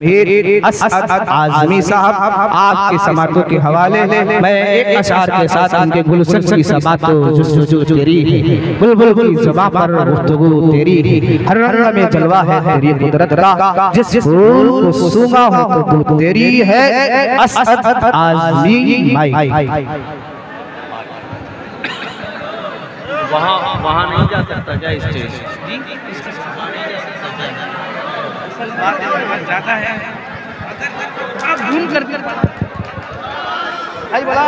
आज़मी साहब आपके समातों के हवाले मैं एक अशार के साथ उनके गुलशन की समातों जो तेरी बुलबुल की ज़बां पर गुफ्तगू तेरी हर रंग में जलवा है तेरी कुदरत का जिस फूल को सूंघा हो तो तेरी है आज़मी भाई। वहाँ नहीं जा सकता क्या स्टेज जाता है आप ढूंढ करके भाई बड़ा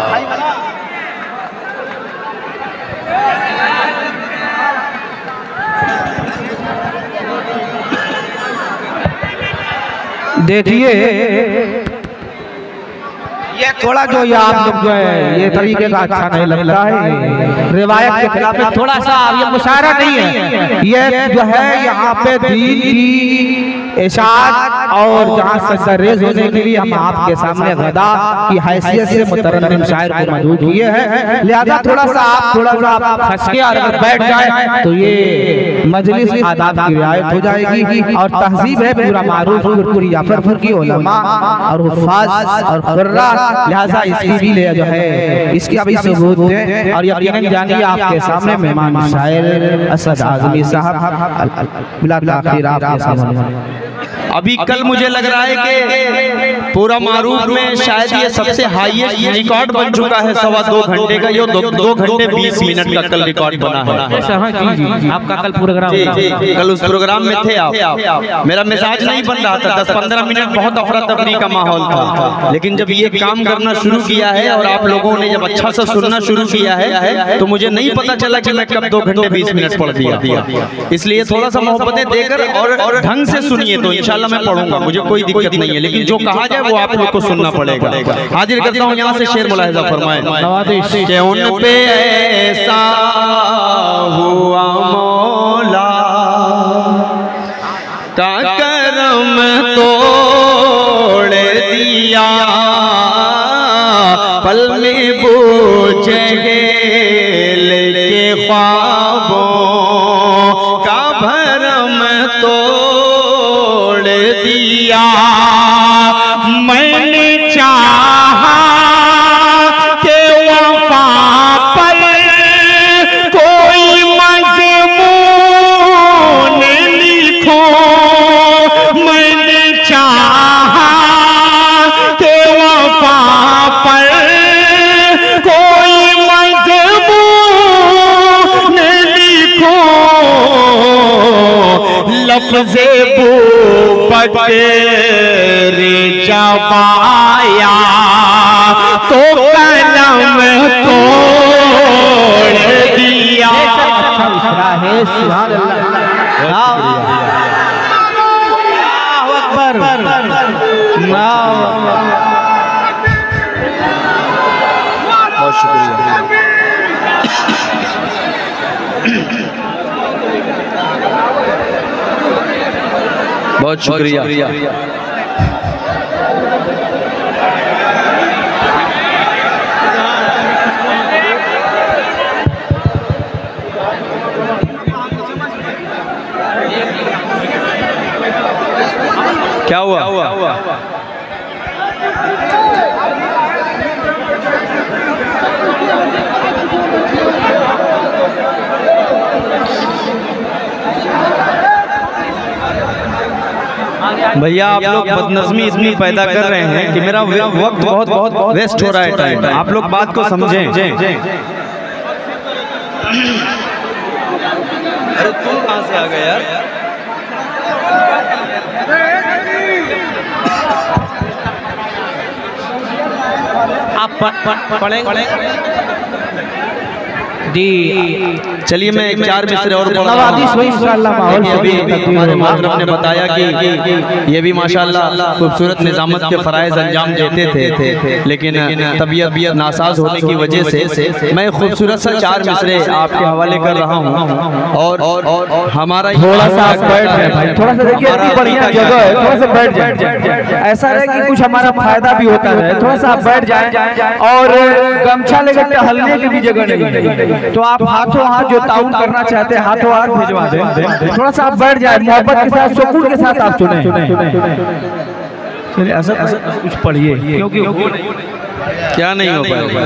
भाई बड़ा देखिए ये थोड़ा जो ये आप लोग जो है ये तरीके का अच्छा नहीं लगता है, रिवायत के खिलाफ थोड़ा सा ये मुशायरा नहीं है, ये जो है यहाँ पे दीन की इशाअत और जहाँ सजदा रेज़ होने के लिए हम आपके सामने गदा की हैसियत से मुतरन्निम शायर को मौजूद किए हैं, लिहाजा थोड़ा सा आप फंस के अगर बैठ जाए तो ये मजलिस आदाब की रियायत हो जाएगी और तहजीब है पूरा मारूफ पूरी जाफरपुर की उलमा और हुफ़ाज़ और कुर्रा, लिहाजा इसकी भी ले जो है इसकी अभी सबूत है और यकीनन जानिए आपके सामने मेहमान शायर असद आज़मी साहब बिला ताख़ीर आपके सामने। अभी कल मुझे लग रहा है कि पूरा मारूफ में शायद ये सबसे हाईएस्ट रिकॉर्ड बन चुका है 2.25 घंटे का, ये 2 घंटे 20 मिनट का कल रिकॉर्ड बना है। आपका कल प्रोग्राम कल उस प्रोग्राम में थे आप, मेरा मिजाज नहीं बन रहा था, 10-15 मिनट बहुत अफरा तफरी का माहौल था, लेकिन जब ये काम करना शुरू किया है और आप लोगों ने जब अच्छा सा सुनना शुरू किया है तो मुझे नहीं पता चला कि मैं कब 2 घंटे 20 मिनट पढ़ दिया। इसलिए थोड़ा सा मोहब्बतें देकर और ढंग से सुनिए तो इंशाल्लाह मैं पढ़ूंगा, मुझे कोई दिक्कत नहीं है, लेकिन जो कहा जाए वो आप लोग को सुनना पड़ेगा। हाजिर करता हूँ यहाँ से शेर मुलाहिजा फरमाए कि उन पे ऐसा हुआ मौला का करम तोड़ दिया, पल में बूझ गेल के ख्वाबों का भरम तोड़ दिया। मैंने चाहा कि वफा पर कोई मज़मून लिखो, मैंने चाहा कि वफा पर कोई मज़मून लिखो, लफ्ज़े बकरे चबाया तो कलम तोड़ दिया। बहुत शुक्रिया। बहुत शुक्रिया। क्या हुआ? भैया आप लोग बदनज़मी इतनी पैदा कर रहे हैं कि मेरा वक्त बहुत वेस्ट हो रहा है टाइम, आप लोग बात को समझें। अरे तुम कहाँ से आ गए यार? आप पढ़ेंगे जी। चलिए मैं 4 मिसरे और अभी हमारे मातरम ने बताया कि ये भी माशाल्लाह खूबसूरत निजामत के फराइज अंजाम देते थे, लेकिन तबीयत नासाज होने की वजह से मैं खूबसूरत सा 4 मिसरे आपके हवाले कर रहा हूँ। और हमारा थोड़ा सा बैठ जाए भाई, थोड़ा सा देखिए इतनी बढ़िया जगह है, थोड़ा सा बैठ जाए, ऐसा है कि कुछ हमारा फायदा भी होता है, थोड़ा सा आप बैठ जाए और गमछा लेकर टहलने की भी जगह नहीं है। तो आप हाथों हाथ जो ताउन करना चाहते हैं हाथों हाथ भिजवा दें। थोड़ा सा आप बैठ जाए, मोहब्बत के साथ सुकून के साथ आप सुने। चलिए ऐसा कुछ पढ़िए, क्योंकि क्या नहीं हो पाएगा।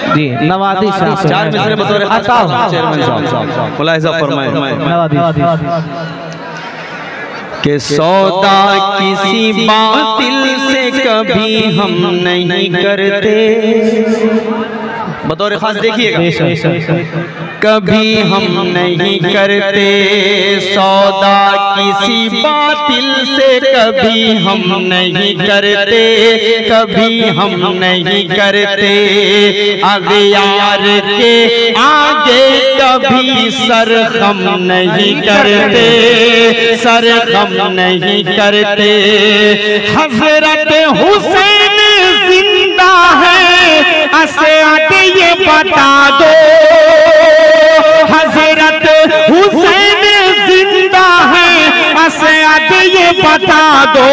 जी नवादी साहब 4 मिसरे बतौर चेयरमैन साहब मुलाहिजा फरमाएं कि सौदा किसी बातिल से कभी हम नहीं करते। बतौर खास देखिएगा, कभी हम नहीं करते सौदा किसी बातिल से, कभी हम नहीं करते, कभी हम नहीं करते अग़यार के आगे कभी सर हम नहीं करते, सर हम नहीं करते। हज़रत हुसैन जिंदा है असद ये बता दो, हज़रत हुसैन जिंदा है असद ये बता दो।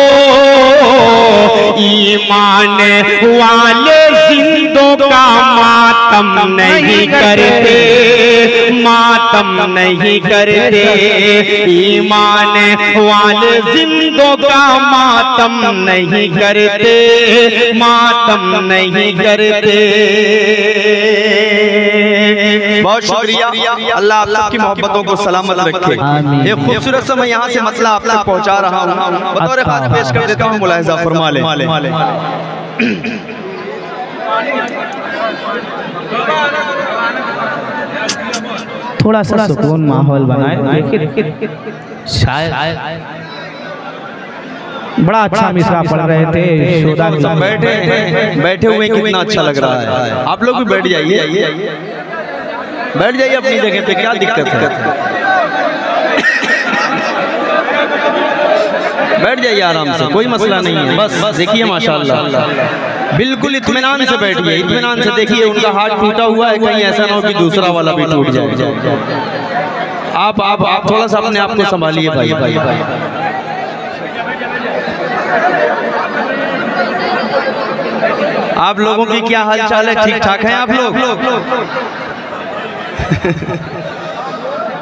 ईमान वाले जिंदों का मातम नहीं करते, मातम नहीं करते। ईमान वाले जिंदों का मातम नहीं करते, मातम नहीं करते। बहुत शुक्रिया, अल्लाह आप सबकी मोहब्बतों को सलामत रखे। एक खूबसूरत समय यहाँ से मसला आप तक पहुँचा रहा हूँ, बतौर खास पेश कर देता हूँ, मुलाहिजा फरमा लें। थोड़ा सा सुकून माहौल बनाए, शायद बड़ा अच्छा मिसरा पढ़ रहे थे। बैठे हुए कितना अच्छा लग रहा है। आप लोग भी बैठ जाइए, बैठ जाइए अपनी जगह पे, क्या दिक्कत है। बैठ जाइए आराम से, कोई मसला नहीं है। बस देखिए माशाल्लाह बिल्कुल इत्मीनान से बैठिए, इत्मीनान से देखिए। उनका हाथ टूटा हुआ है, कहीं ऐसा ना हो कि दूसरा वाला भी टूट जाए। आप थोड़ा सा अपने आप को संभालिए भाई। आप लोगों की क्या हाल चाल है, ठीक ठाक हैं आप लोग?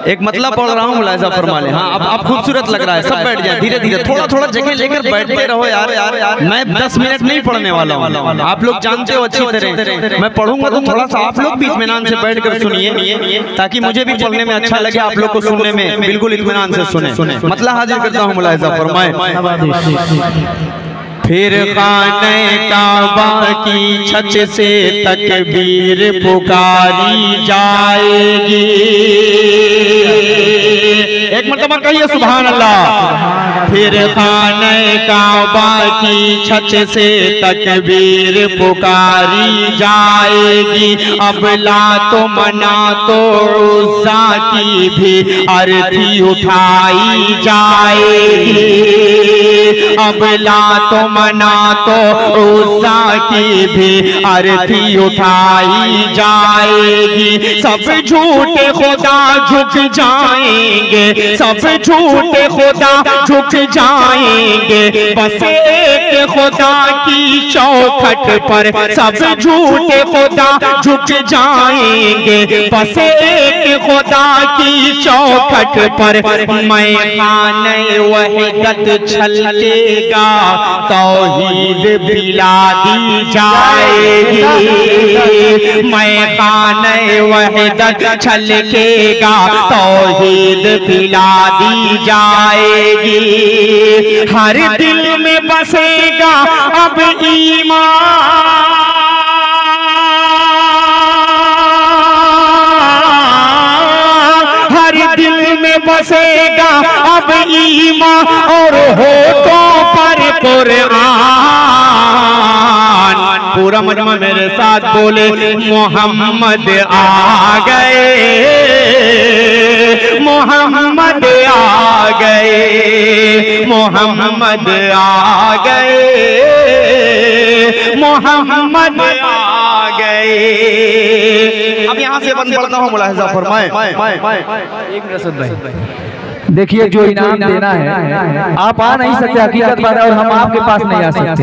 एक मतलब पढ़ रहा हूँ, मुलाहिजा फरमा लें। हाँ अब खूबसूरत लग रहा है, सब बैठ जाए धीरे धीरे, थोड़ा थोड़ा जगह लेकर बैठते रहो यार। मैं 10 मिनट नहीं पढ़ने वाला हूँ, आप लोग जानते हो अच्छी तरह। मैं पढ़ूंगा तो थोड़ा सा आप लोग भी इत्मीनान से बैठ कर सुनिए, ताकि मुझे भी पढ़ने में अच्छा लगे, आप लोग को सुनने में बिल्कुल इत्मीनान से सुने। मतलब हाजिर करता हूँ, मुलाहिजा फरमाएं। फिर खाने काबा की छत से तकबीर पुकारी जाएगी। एक मरतबा कहिए सुभान अल्लाह। फिर खाने काबा की छत से तकबीर पुकारी जाएगी। अब ला तो मना तो उज़्ज़ा की भी अर्थी उठाई जाएगी। अब ला तो मना तो उज़्ज़ा की भी अर्थी उठाई जाएगी। सब झूठे खुदा झुक जाएंगे, सब झूठे खुदा झुक जाएंगे। बस एक खुदा की चौखट पर सब झूठे खुदा झुक जाएंगे। बस एक खुदा की चौखट पर मैदान वहदत छलकेगा, तौहीद पिला दी जाएगी। मैदान वहदत छलकेगा, तौहीद पिला दी जाएगी। हर दिल में बसेगा अब ईमान, हर दिल में बसेगा अब ईमान और होठों पर कुरान। पूरा मजमा मेरे साथ बोले, मोहम्मद आ गए, मोहम्मद आ गए, मोहम्मद आ गए, मोहम्मद आ गए। अब यहाँ से बंद पढ़ता हूँ, मुलाहिजा फरमाएं। देखिए जो इनाम देना है आप आ नहीं सकते, हकीकत बात है, और हम आपके पास नहीं आ सकते,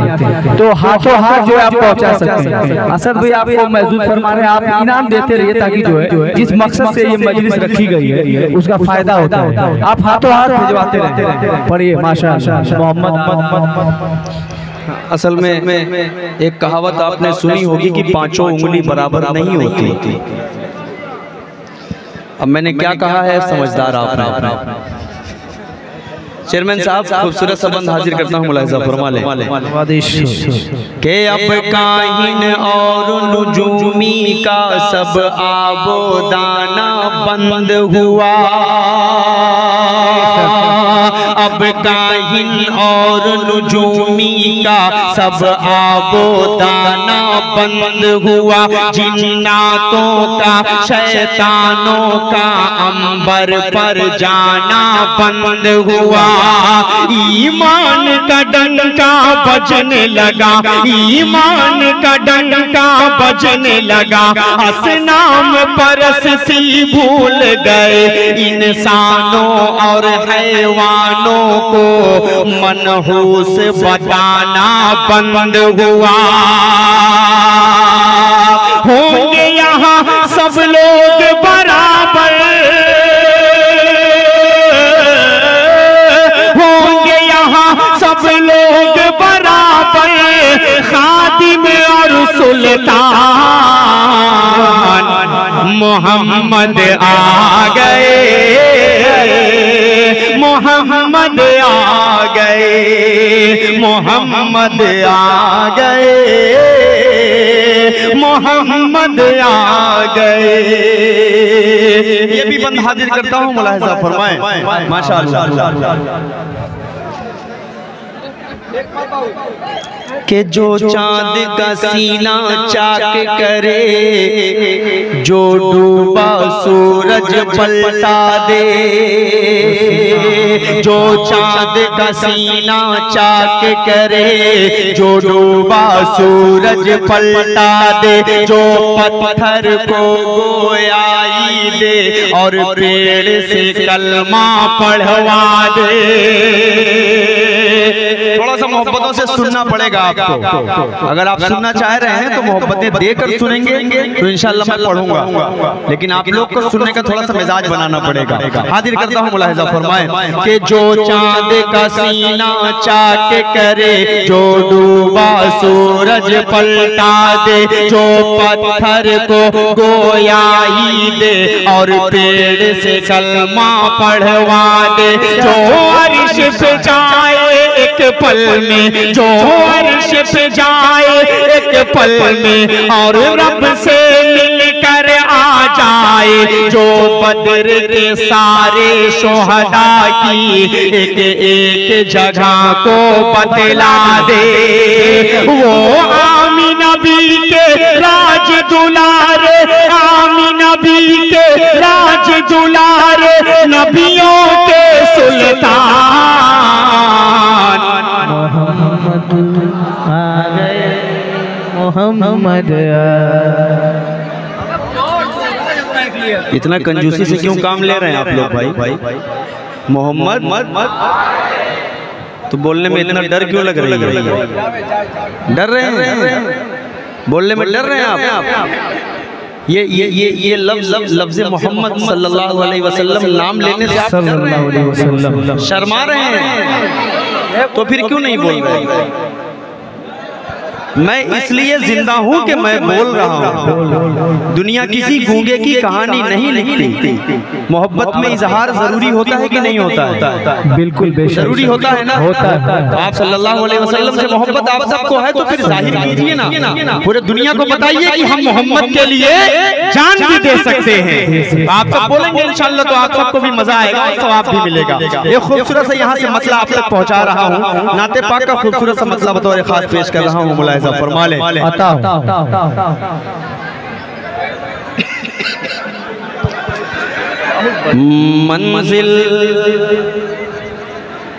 तो हाथों हाथ जो है आप पहुंचा सकते हैं। असद भाई आपको महसूस फरमा रहे हैं, आप इनाम देते रहिए ताकि जो है जिस मकसद से ये मजलिस रखी गई है उसका फायदा होता है। आप हाथों हाथ भिजवाते रहते। पढ़िए माशाअल्लाह। मोहम्मद असल में एक कहावत आपने सुनी होगी कि पांचों उंगली बराबर नहीं होती। अब मैंने क्या कहा है समझदार आप। चेयरमैन साहब खूबसूरत संबंध हाजिर करता हूँ, मुलाहिजा फरमा ले के अब काहिन और नुजूमी का सब आबोदाना बंद हुआ। अब काहिन और नुजूमी का सब आबोदाना बंद हुआ। जिन्नातों का शैतानों का अंबर पर जाना बंद हुआ। ईमान का डंका बजने लगा, ईमान का डंका बजने लगा। असनाम परस्ती भूल गए इंसानों और हैवानों को मनहूस बताना बंद हुआ। होंगे यहाँ सब लोग बराबर, होंगे यहाँ सब लोग बराबर। खादिम और सुल्तान मोहम्मद आ गए, मोहम्मद आ गए, मोहम्मद आ गए, मोहम्मद आ गए। ये भी बंद हाजिर करता हूँ, मुलाहिजा फरमाएं माशाअल्लाह। कि जो चांद का सीना चाक करे, जो डूबा सूरज पलटा दे। जो चांद का सीना चाक करे, जो डूबा सूरज पलटा दे। जो पत्थर को गोयाई दे और पेड़ से कलमा पढ़वा दे। थोड़ा सा मोहब्बतों से सुनना पड़ेगा आपको। अगर आप सुनना चाह रहे हैं तो मोहब्बतें देकर सुनेंगे तो इंशाअल्लाह मैं पढ़ूंगा, लेकिन आप लोग को सुनने का थोड़ा सा मिजाज बनाना पड़ेगा। हाजिर करता हूँ, मुलाहिजा फरमाएं कि जो चांद का सीना चाक करे, जो डूबा सूरज पलटा दे। जो पत्थर को गोयाई दे और पेड़ से कलमा पढ़वा दे। जो अर्श पे जाए एक पल में, जो अर्श पे जाए एक पल में और रब से मिलकर आ जाए। जो बद्र के सारे शोहदा की एक एक जगह को बतला दे। वो आमीना बी के राज दुलारे, आमीना बी के राज दुलारे, नबियों के सुल्तान आ गए, मोहम्मद। इतना कंजूसी से क्यों काम ले रहे हैं आप लोग भाई? मोहम्मद तो बोलने में इतना डर क्यों लग रही है? डर रहे हैं बोलने में, डर रहे हैं आप? ये लफ्ज़ मोहम्मद सल्लल्लाहु अलैहि वसल्लम नाम लेने से आप शर्मा रहे हैं, तो फिर क्यों नहीं बोल रहे? मैं इसलिए जिंदा हूँ कि मैं बोल रहा हूँ। दुनिया किसी गूंगे की कहानी नहीं लिखती। मोहब्बत में इजहार जरूरी होता है कि नहीं होता है? बिल्कुल जरूरी होता है ना, होता है। आप सल्लल्लाहु अलैहि वसल्लम से मोहब्बत आप सबको है तो फिर जाहिर कीजिए ना, पूरे दुनिया को बताइए कि हम मोहम्मद के लिए जान भी दे सकते हैं। आप सब बोलेंगे इंशाअल्लाह तो आप सबको भी मजा आएगा और सवाब भी मिलेगा। ये खूबसूरत सा यहाँ से मतला आप तक पहुँचा रहा हूँ। नाते पाक का खूबसूरत सा मतला बतौर खास पेश कर रहा हूँ, मुलाहिजा फरमा ले। मंजिल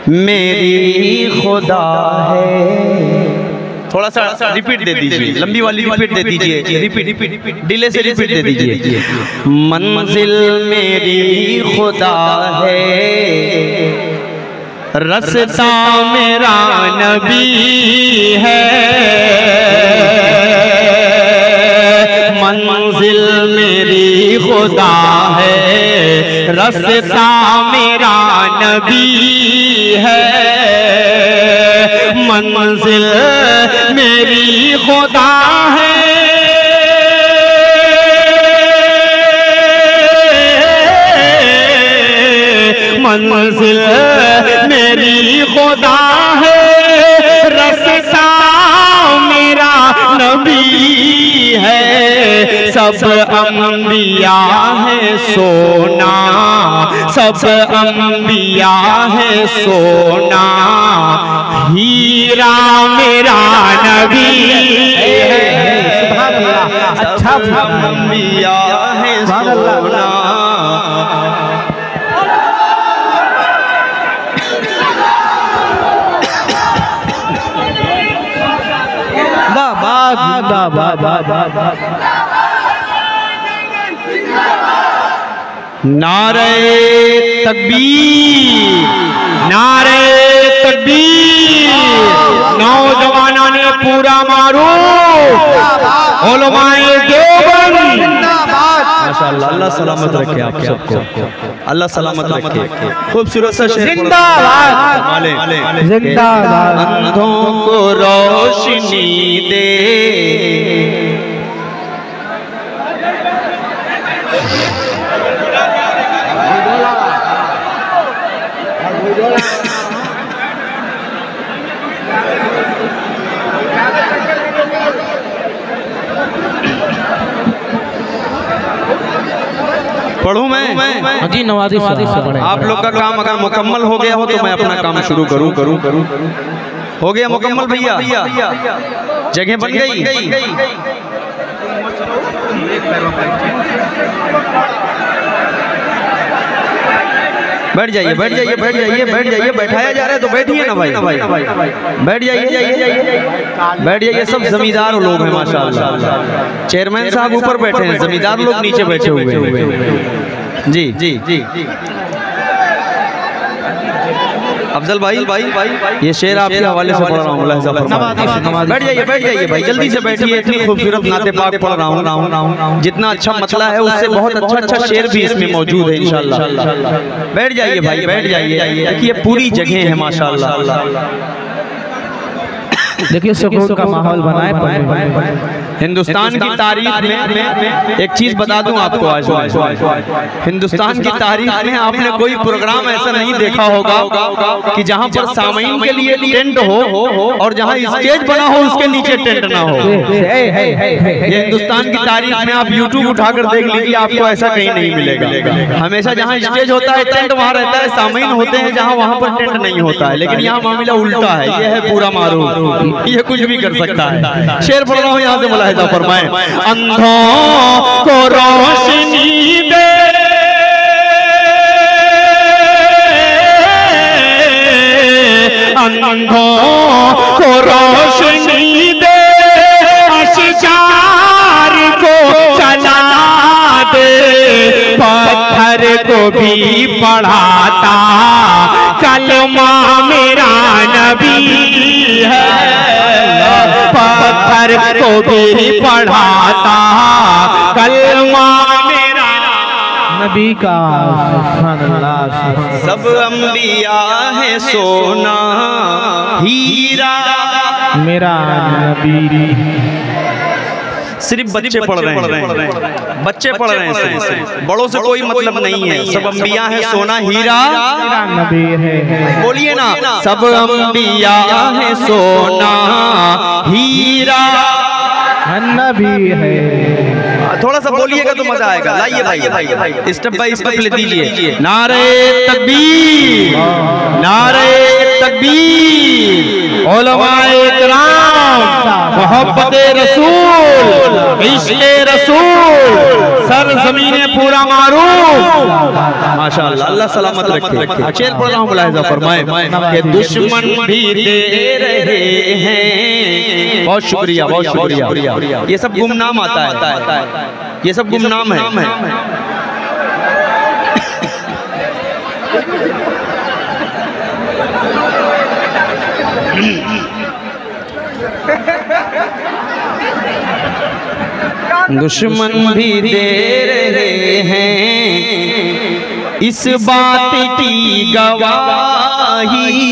मेरी खुदा है, थोड़ा सा रिपीट दे दीजिए, लंबी वाली रिपीट दे दीजिए, रिपीट डिले से रिपीट दे दीजिए। मंजिल मेरी खुदा है, रास्ता मेरा नबी है, मंजिल मेरी खुदा है, रास्ता मेरा नबी है, मंजिल मेरी खुदा है, मंजिल मेरी खुदा है, रास्ता मेरा नबी है, सब अंबिया है सोना, सब अंबिया है सोना, हीरा मेरा नबी है, अच्छा अंबिया है सोना। नारे तकबीर, नारे तकबीर, नौजवानों ने पूरा मारो, उलमाए देवबंद माशाअल्लाह, अल्लाह सलामत रखे आप सबको, अल्लाह सलामत रखे। खूबसूरत सा शेर जिंदाबाद, जिंदाबाद। अंधों को रोशनी दे, पढ़ूं मैं? जी नवाजी आप लोग का काम अगर मुकम्मल हो गया हो तो मैं अपना काम शुरू करूं। हो गया मुकम्मल भैया? जगह बन गई? बैठ जाइए, बैठ जाइए, बैठ जाइए, बैठ जाइए, बैठाया जा रहा है तो बैठिए ना भाई, बैठ जाइए, बैठ जाइए। सब जमींदार लोग हैं माशाअल्लाह, चेयरमैन साहब ऊपर बैठे हैं, जमींदार लोग नीचे बैठे हुए हैं। जी जी जी, अफजल भाई ये शेर आपके हवाले से पढ़ रहा हूँ। बैठ जाइए, बैठ जाइए भाई, जल्दी से बैठिए। इतनी खूबसूरत नाते पाक पढ़ रहा हूँ, जितना अच्छा मतला है उससे बहुत अच्छा शेर भी इसमें मौजूद है इंशाल्लाह। बैठ जाइए भाई, बैठ जाइए। देखिए पूरी जगह है माशाल्लाह। देखिए सुकून का माहौल बनाए। हिंदुस्तान की तारीख में एक चीज बता दूं आपको, आज हिंदुस्तान की तारीख में आपने कोई प्रोग्राम ऐसा नहीं देखा होगा कि जहां पर सामईन के लिए टेंट हो और जहां स्टेज बना हो उसके नीचे टेंट ना हो। ये हिंदुस्तान की तारीख में आप यूट्यूब उठाकर देख लीजिए, आपको ऐसा कहीं नहीं मिलेगा। हमेशा जहां स्टेज होता है टेंट वहां रहता है, सामईन होते हैं जहां वहां पर टेंट नहीं होता है। लेकिन यहाँ मामला उल्टा है, ये है पूरा मारूफ, ये कुछ भी कर सकता है। शेर पढ़ रहा हूँ यहाँ से, मुलाहिजा फरमाएं। अंधों को रोशनी दे, अंधों को रोशनी दे, अशजार को चला दे, पत्थर को भी पढ़ाता कलमा मेरा नबी है, पत्थर को भी पढ़ाता कलमा मेरा नबी का। सब अंबिया है सोना, हीरा मेरा नबी। सिर्फ बच्चे पढ़ रहे हैं, बच्चे पढ़ रहे हैं, बड़ों से कोई मतलब नहीं है। सब अंबिया है सोना, हीरा नबी है। बोलिए ना, सब अंबिया है सोना, हीरा नबी है। थोड़ा सा बोलिएगा तो मजा आएगा। लाइए भाई, स्टेप बाय स्टेप ले दीजिए। नारे तकबीर, नारे तकबीर, उलमाए किराम, मोहब्बत रसूल, इश्क़ रसूल, सर जमीने पूरा मारू। माशाअल्लाह, अल्लाह सलामत रखे। शेर पढ़ रहा हूँ, मुलाहिजा फरमाए कि दुश्मन भी दे रहे हैं। बहुत शुक्रिया, बहुत शुक्रिया। ये सब गुमनाम आता है, ये सब गुमनाम है। दुश्मन भी दे रहे हैं इस बात की गवाही,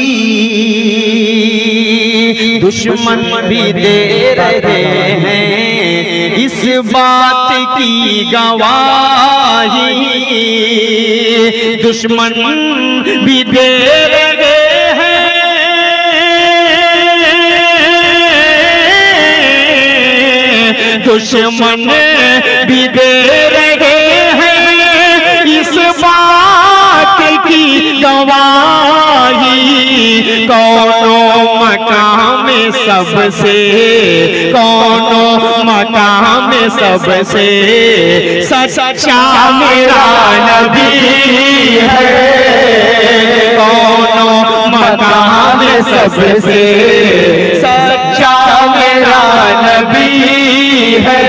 दुश्मन भी दे रहे हैं इस बात की गवाही, दुश्मन भी दे रहे दुश्मन भी दे रहे हैं इस बात की गवाही, कौनो मकाम सबसे, कौनो मकाम सबसे सच्चा मेरा नबी है, कौनो मकाम सबसे सच्चा मेरा नबी है,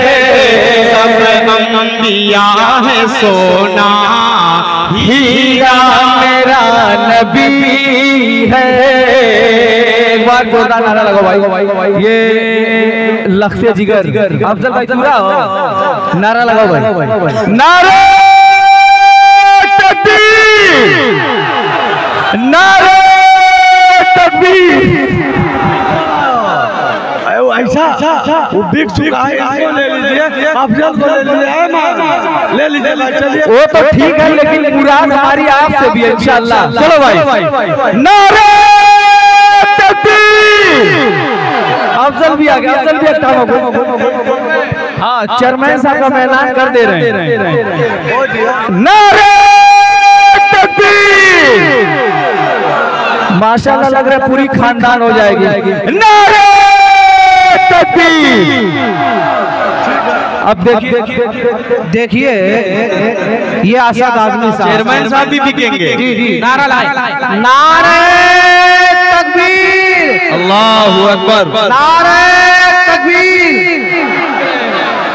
सब अंबिया है सोना हीरा मेरा नबी है। एक बार जोरदार नारा लगाओ भाई, ये लख्ते जिगर अफजल भाई पूरा हो, नारा लगाओ भाई, नारे तकबीर, नारे तकबीर। ऐसा वो बिक चुका है, इसको ले लीजिए, अफजल को ले लीजिए, ले लीजिए, चलिए। वो तो ठीक है, लेकिन मुराद हमारी आपसे भी है इंशाअल्लाह। चलो भाई, नारे तकबीर। अफजल भी आ गया, अफजल भी अच्छा हो। हाँ, चेयरमैन साहब का ऐलान कर दे रहे हैं, नारे तकबीर। माशाअल्लाह लग रहा है पूरी खानदान हो जाएगी। नारे अब देखिए ये आसाद आदमी साहब, चेयरमैन साहब भी बिकेंगे। जी जी, नारा लाए, नारे तकबीर, अल्लाहू अकबर, नारे तकबीर।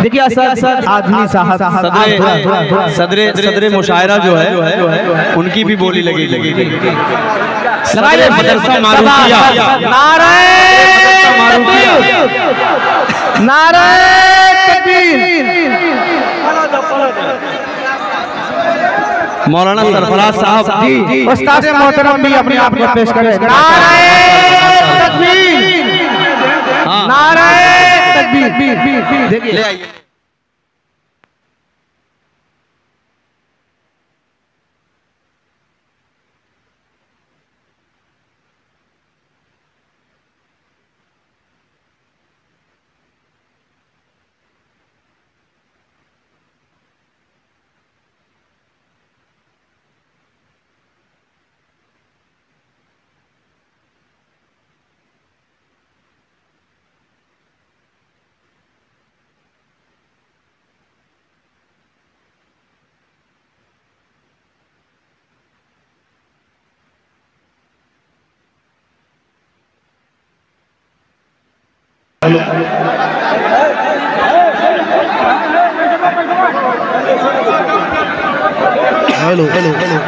देखिए आसाद आदमी साहब, सदरे मुशायरा जो है उनकी भी बोली लगी। मदरसा मारूफिया, नारे नारे तकबीर। मौलाना सरफराज साहब उस्ताद मोहतरम भी अपने आप को पेश करें। नारे तकबीर, नारे तकबीर। देखिए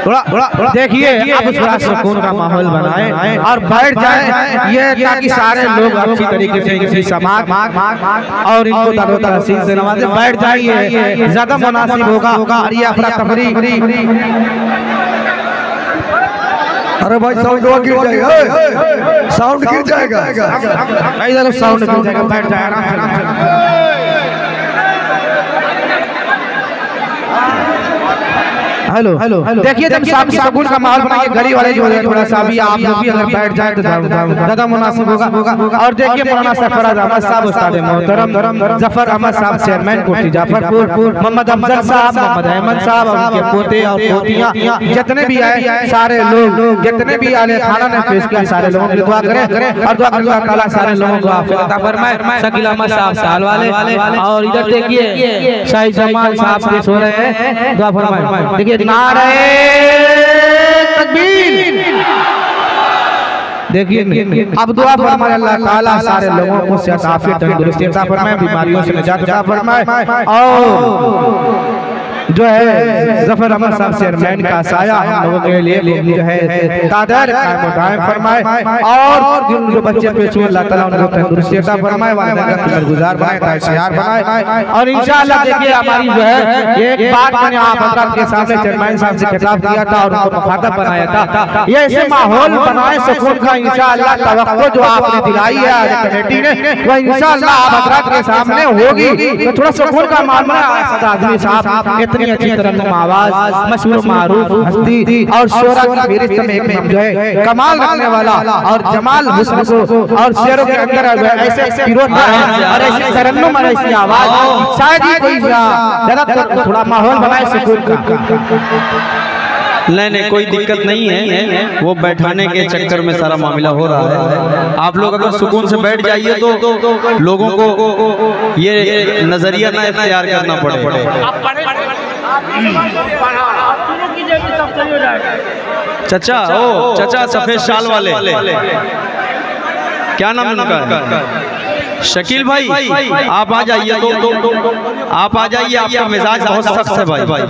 थोड़ा देखिए, अब थोड़ा सुकून का माहौल बनाए और बैठ जाए, ये ताकि सारे लोग अच्छी तरीके से किसी समाज और इनको दरोदर हसीन से नवाजे। बैठ जाइए, ज्यादा मुनासिब होगा। और ये अफरा तफरी, अरे भाई साउंड गिर जाएगा, साउंड गिर जाएगा, साउंड गिर जाएगा। बैठ जाए आराम से। हेलो हेलो देखिए जब शाम की सुकून का माहौल बनाइए, घड़ी वाले जो है थोड़ा सा भी आप लोग भी अगर बैठ जाए तो ज्यादा मुनासिब होगा। और देखिए मौलाना सरफराज अहमद साहब उस्ताद मोहतरम जफर अहमद साहब चेयरमैन कोठी जाफरपुर, मोहम्मद अफजल साहब, मोहम्मद अहमद साहब, उनके पोते और पोतियां जितने भी आए सारे लोग, जितने भी आले खाना ने पेश किया सारे लोगों की दुआ करें और दुआ अल्लाह ताला सारे लोगों को आफियत अता फरमाए। शकील अहमद साहब साल वाले और इधर देखिए शाही जमाल साहब पेश हो रहे हैं, दुआ फरमाए। देखिए नारे तकबीर, देखिए अब दुआ फरमाए अल्लाह ताला सारे लोगों को सेहत आफियत तंदुरुस्ती अता फरमाए, बीमारियों से निजात अता फरमाए और जो है जफर अहमद साहब चेयरमैन का साया हम लोगों के लिए जो है तादार कायम दायम फरमाए और जो बच्चे पेश हुए अल्लाह ताला उनको तंदुरुस्ती अता फरमाए, वालिदैन का शुक्रगुजार बनाए, ताइयार बनाए। और इंशाअल्लाह देखिए हमारी जो है एक बात मैंने आप हजरात के सामने चेयरमैन साहब से खिताब किया था और उनको मुखातब बनाया था, ये ऐसे माहौल बनाए सुकून का इंशाअल्लाह तवक्को जो आपने दिलाई है आज कमेटी ने वो इंशाअल्लाह आप हजरात के सामने होगी। तो थोड़ा सुकून का माहौल बनाए। सदा आदमी साहब इतनी अच्छी तरह आवाज, मशहूर मारूफ हस्ती और शोरा की फहरिस्त में एक नाम जो है कमाल रखने वाला और जमाल हुस्न को और शेरों के अंदर ऐसे पिरोता है और ऐसे तरन्नुम और ऐसी आवाज शायद ही कोई ज्यादा थोड़ा माहौल बनाए सुकून का। नहीं कोई दिक्कत नहीं है, वो बैठाने के चक्कर में सारा मामला हो रहा है। आप लोग अगर सुकून से बैठ जाइए तो लोगों को ये नजरिया ना इख्तियार करना पड़े। चचा ओ चचा सफेद शाल वाले, क्या नाम है उनका? शकील भाई आप आ जाइए, तो आप आ जाइए, आपका मिजाज बहुत सख्त है भाई।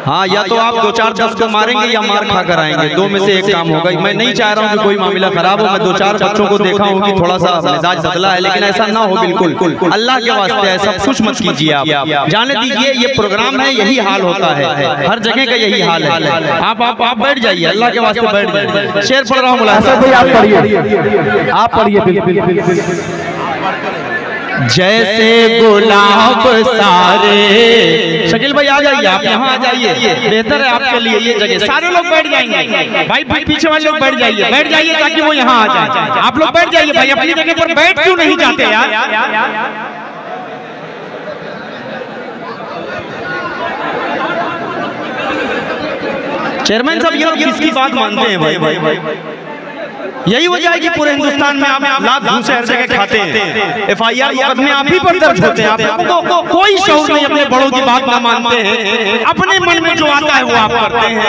हाँ या तो आप 2-4 10 को मारेंगे या मार खा कर आएंगे, दो में से एक काम होगा। मैं नहीं चाह रहा हूँ कि कोई मामला खराब हो, मैं 2-4 बच्चों को देखा हूँ कि थोड़ा सा मिजाज बदला है, लेकिन ऐसा ना हो बिल्कुल। अल्लाह के वास्ते ऐसा कुछ मत कीजिए आप, जाने दीजिए ये प्रोग्राम है, यही हाल होता है, हर जगह का यही हाल है। आप बैठ जाइए, अल्लाह के वास्ते बैठ जाइए। शेर पढ़ रहा हूँ आप पढ़िए। जैसे गुलाब सारे, शकील भाई आ जाइए, आप यहाँ आ जाइए, बेहतर है आपके लिए ये जगह। सारे लोग बैठ जाएंगे भाई, पीछे वाले लोग बैठ जाइए ताकि वो यहाँ आ जाए। आप लोग बैठ जाइए भाई, अपनी जगह पर बैठ क्यों नहीं जाते यार? चेयरमैन साहब ये लोग किसकी बात मानते हैं भाई? यही वजह है कि पूरे हिंदुस्तान में आप लाख घूस हर जगह खाते हैं, FIR मुकदमे आप ही पर दर्ज होते हैं। आप लोगों को कोई शौक नहीं, अपने बड़ों की बात ना मानते हैं, अपने मन में जो आता है वो आप करते हैं।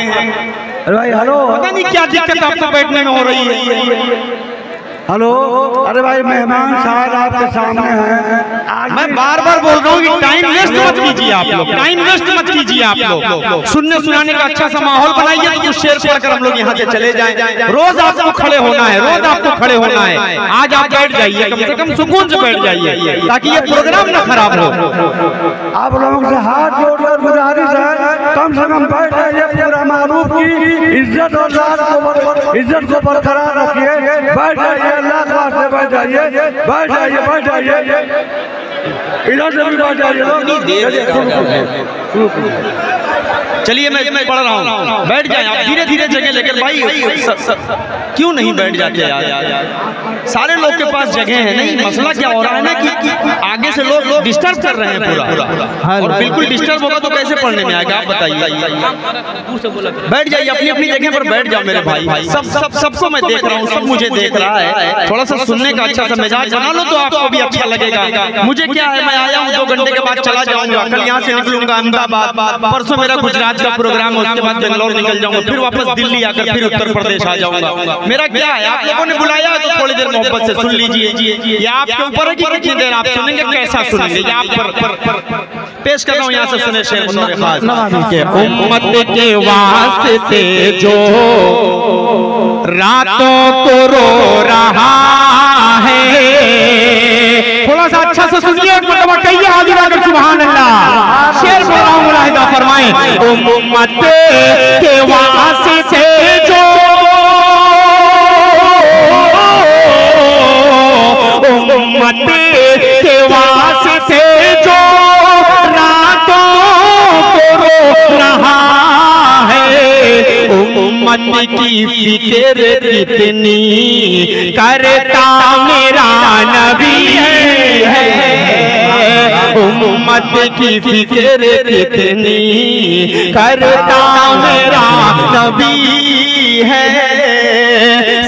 अरे भाई हेलो, पता नहीं क्या दिक्कत आपको बैठने में हो रही है। हेलो, अरे भाई मेहमान साहब आपके सामने हैं। मैं बार बार बोल रहा हूँ कि टाइम वेस्ट मत कीजिए आप लोग, टाइम वेस्ट मत कीजिए आप लोग। सुनने सुनाने का अच्छा सा माहौल बनाइए, तो कुछ शेर पढ़कर हम लोग यहाँ से चले जाएं। रोज आपको खड़े होना है, रोज आपको खड़े होना है। आज आप बैठ जाइए, कम से कम सुकून से बैठ जाइए ताकि ये प्रोग्राम ना खराब हो। आप लोगों से हाथ जोड़कर गुजारिश है, कम से कम बैठ जाइए। पूरा मारूफ की इज्जत और इज्जत को बरकरार रखिए। बैठ जाइए, अल्लाह के वास्ते बैठ जाइए, बैठ जाइए, बैठ जाइए। इधर से भी बैठ जाइए। चलिए मैं पढ़ रहा हूँ, बैठ जाए आप, धीरे धीरे जगह लेकर। भाई क्यों नहीं बैठ जाते यार? सारे लोग के पास जगह है। नहीं मसला क्या हो रहा है ना कि आगे से लोग डिस्टर्ब कर रहे हैं पूरा, और बिल्कुल डिस्टर्ब होगा तो कैसे पढ़ने में आएगा? आप बताइए। बैठ जाइए, अपनी अपनी जगह पर बैठ जाओ मेरे भाई। सबको मैं देख रहा हूँ, सब मुझे देख रहा है। थोड़ा सा सुनने का अच्छा सा मिजाज बना लो तो आपको भी अच्छा लगेगा। मुझे क्या है, मैं आया हूँ 2 घंटे के बाद चला जाऊंगा। कल यहाँ से निकलूंगा अहमदाबाद, परसों मेरा गुजरात का प्रोग्राम है, उसके बाद बेंगलोर निकल जाऊंगा, फिर वापस दिल्ली आकर फिर उत्तर प्रदेश आ जाऊंगा। मेरा क्या है, आप लोगों ने बुलाया है तो थोड़ी देर मोहब्बत से सुन लीजिए। ये आपके ऊपर है कि कितनी देर आप सुनेंगे, कैसा सुनेंगे, ये आप पर पेश कर रहा हूँ। यहाँ से सुने शेर उम्मत के वास्ते जो रातों को रो रहा है, थोड़ा सा अच्छा से सुनिए, कहिए आगे आकर सुभान अल्लाह। शेर बोल रहा हूँ, मुलाहिदा फरमाएं। उम्मत के वास्ते जो उम्मत के वास्ते जो रातों को रो रहा की फिक्र कितनी करता मेरा नबी है, उम्मत की फिक्र कितनी करता मेरा नबी है,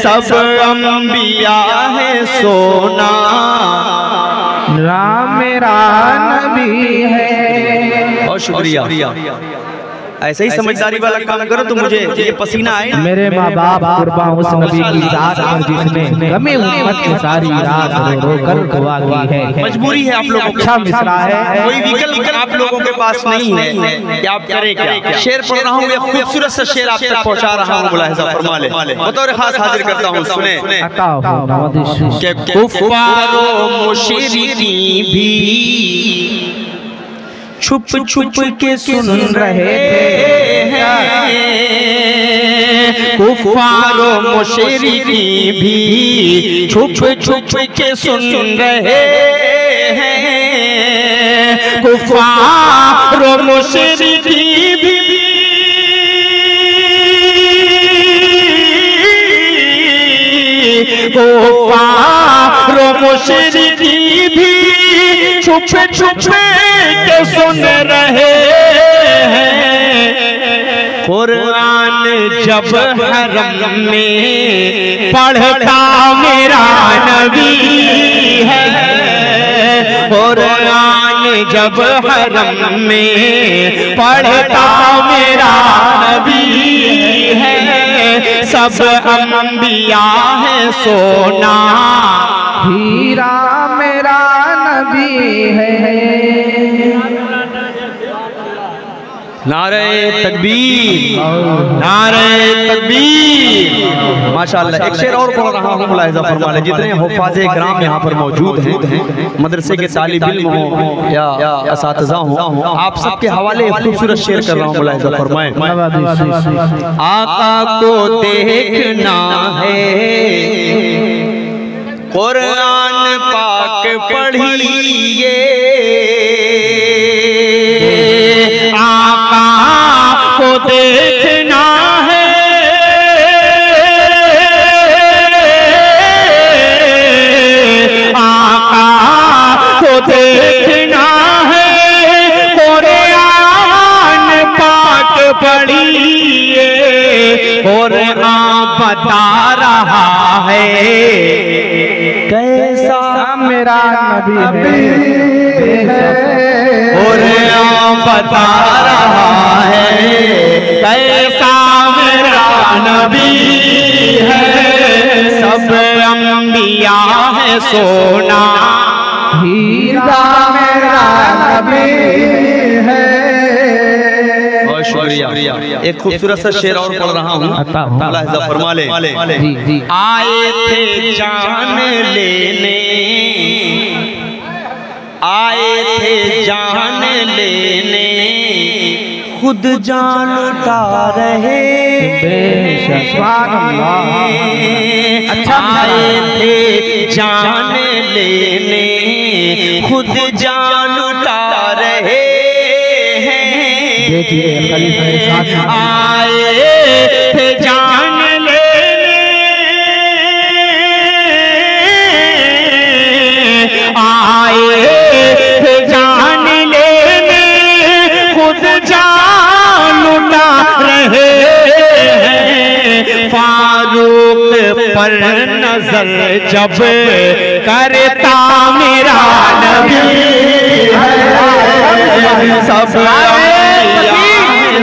सब अंबिया है सोना राम मेरा नबी है। बहुत शुक्रिया। ऐसे ही समझदारी वाला काम करो तो मुझे ये पसीना आए। मेरे माँ बाप कुर्बान उस नबी की जात पर जिसने गमे उम्मत की सारी रात रो रो कर दुआ की है। मजबूरी है आप लोगों को, अच्छा मिसरा है, कोई विकल्प आप लोगों के पास नहीं है कि आप करें क्या। शेर पढ़ रहा हूँ, एक खूबसूरत सा शेर आप तक पहुँचा रहा हूँ, मुलाहिजा फरमा ले, बतौर खास हाजिर करता हूँ, सुने। कुफ्फारो मुशरिकीन भी छुप छुप के सुन रहे थे, कुफ्फारो मुशरिकीन भी छुप छुप के सुन रहे हैं, कुफ्फारो मुशरिकीन भी कुफ्फारो मुशरिकीन भी छुप छुप के सुन रहे हैं, कुरान जब हरम में पढ़ता मेरा नबी है, कुरान जब हरम में पढ़ता मेरा नबी है, सब अंबिया है सोना हीरा मेरा नबी है। नारे तकबीर, नारे तकबीर। माशाअल्लाह। एक शेर और पढ़ रहा हूँ, मुलाहिजा फरमा ले। जितने हुफ़ाज़े किराम यहाँ पर मौजूद हैं, मदरसे के तालिब इल्म हो या असातिज़ा हो, आप सबके हवाले खूबसूरत शेर कर रहा हूँ, मुलाहिजा फरमाएं। आका को देखना है, कुरान पाक पढ़िए, आका को देखना है, आका को देखना है, कुरान पाक पढ़िए, कुरान बता रहा है कैसा मेरा नबी है, और बता रहा है कैसा मेरा नबी है, सब अंबिया है सोना हीरा मेरा नबी है। बहुत शुक्रिया। एक खूबसूरत सा शेर और पढ़ रहा हूँ, मुलाहिजा फरमा ले। आए थे जान लेने, आए थे जान लेने, खुद जान लुटा रहे, अच्छा आए थे जान लेने, खुद जान लुटा रहे हैं, देखिए खलीफा आए थे जान लेने, आए थे जान लेने, खुद जान लुटा रहे हैं, फारूक पर नजर जब करता मेरा नबी है, सब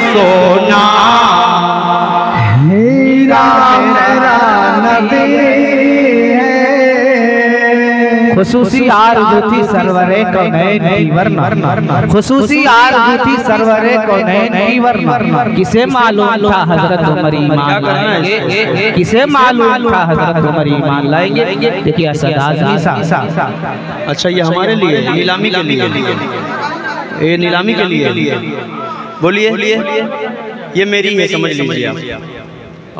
सोना हीरा मेरा नबी है। खुसूसी आरज़ू थी सरवरे कौनैन की वरना, खुसूसी आरज़ू थी सरवरे कौनैन की वरना, किसे मालूम था हजरत उमर ईमान लाएंगे, किसे मालूम था हजरत उमर ईमान लाएंगे। देखिए असद आज़मी सा। अच्छा ये हमारे लिए नीलामी के लिए, ये नीलामी के लिए बोलिए, ये मेरी है समझ लीजिए आप,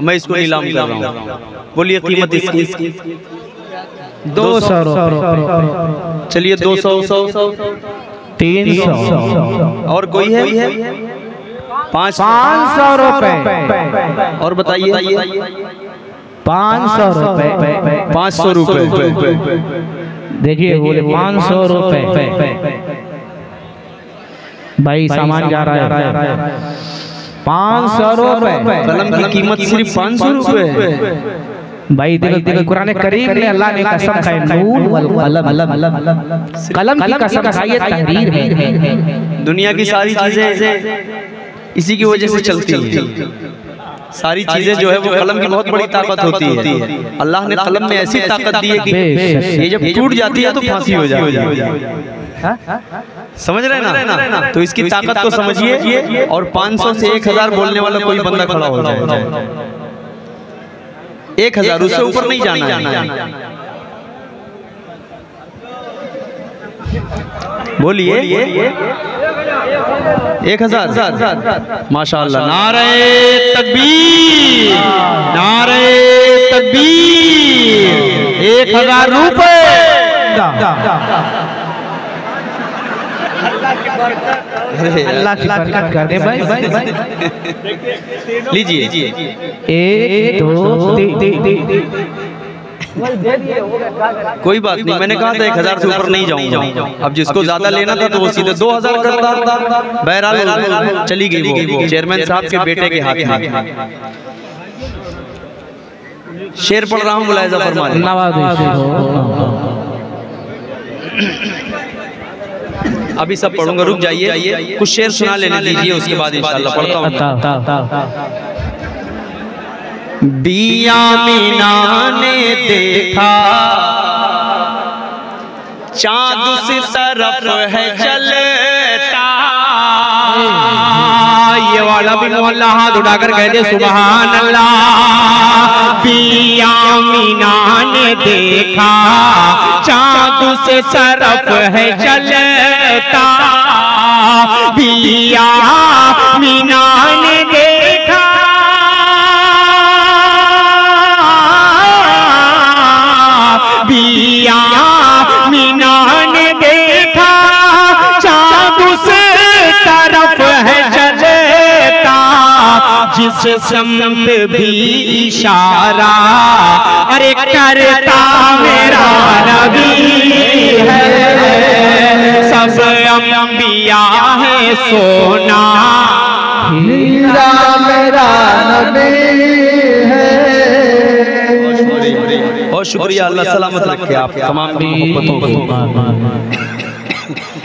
मैं इसको नीलाम कर रहा हूँ। बोलिए कीमत इसकी 200, चलिए 200, 300 और कोई है 500 रुपए। और बताइए 500 रुपए। 500 रुपए। देखिए बोले 500 रुपए। भाई सामान जा रहा है 500 रुपए। कलम की कीमत सिर्फ 500 रुपए। भाई देखो कुरान करीम में अल्लाह ने कसम खाई, नून वल कलम की कसम खाई, ये तहरीर है। दुनिया की सारी चीजें इसी की वजह से चलती हैं। सारी चीजें जो है वो कलम की बहुत बड़ी ताकत होती है। अल्लाह ने कलम में ऐसी ताकत दी है कि ये जब टूट जाती है तो फांसी हो जाती है। समझ रहे हैं ना? तो इसकी ताकत को समझिए। और 500 से 1000 बोलने वाला कोई बंदा खड़ा हो जाए, 1000 उससे ऊपर नहीं जाना है। बोलिए 1000। माशाअल्लाह। नारे तकबीर, नारे तकबीर। 1000 रुपए। अल्लाह की बरकत कर दे भाई। लीजिए 1 2 3। कोई बात नहीं, मैंने कहा था 1000 से ऊपर नहीं जाऊंगा। अब जिसको ज्यादा लेना था तो वो सीधे 2000 करता। बहरहाल चली गई वो चेयरमैन साहब के बेटे के हाथ में। शेर पढ़ रहा हूँ, मुलाहिजा फरमा लें। अभी सब पढ़ूंगा, रुक जाइए, कुछ शेर सुना लेने दीजिए, उसके बाद इंशाअल्लाह पढ़ता हूँ। बिया मीना ने देखा चाँद उस तरफ है चलता। ये वाला भी मोहल्ला हाथ उठाकर कह दे सुभान अल्लाह। बिया मीना ने देखा चाँद उस तरफ है चलता। बिया मीना ने देखा बिया मीना ने देखा चाँद उस तरफ है चलता। जिस समत भी इशारा अरे करता मेरा नबी है। सब अंबिया है सोना, हीरा मेरा नबी है। बहुत शुक्रिया, अल्लाह सलामत रखे आप तमाम मोहब्बतों को।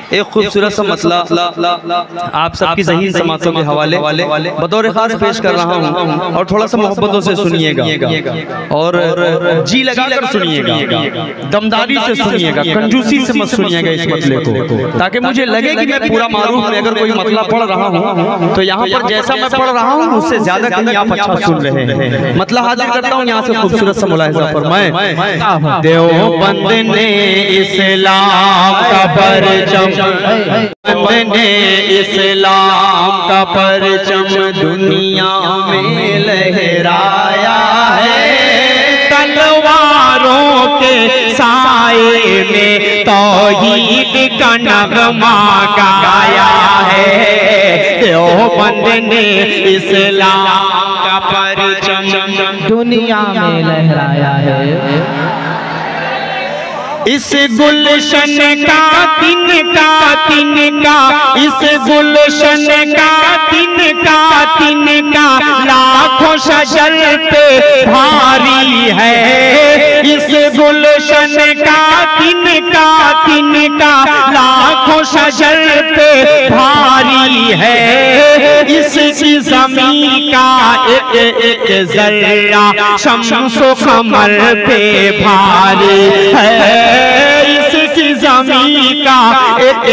एक खूबसूरत सा मसला आप सबकी ज़हीन समातों के हवाले बतौर खास पेश कर रहा हूँ, और थोड़ा सा मोहब्बतों से सुनिएगा और जी लगाकर सुनिएगा, दमदारी से सुनिएगा, कंजूसी से मत सुनिएगा इस मसले को, ताकि मुझे लगे कि मैं पूरा मारूफ में अगर कोई मतला पढ़ रहा हूँ तो यहाँ पर जैसा मैं पढ़ रहा हूँ उससे ज्यादा कहीं आप अच्छा सुन रहे हैं। मतलब हाजिर करता हूँ यहाँ से खूबसूरत सा मुलाहिजा फरमाएं। देवबंद ने इस्लाम का परचम, ने इस्लाम का परचम दुनिया में लहराया है। तलवारों के साए में तौहीद का नगमा गाया है। देवबंद ने इस्लाम का परचम दुनिया में लहराया है। इस गुलशन का तिनका तिनका, इस गुलशन का तिनका तिनका लाखों शजर पे भारी है। इस गुलशन का तिनका तिनका लाखों शजर पे भारी है। इसकी ज़मीन का एक जर्रा शम्सो कमर पे भारी है। इसकी ज़मीन का एक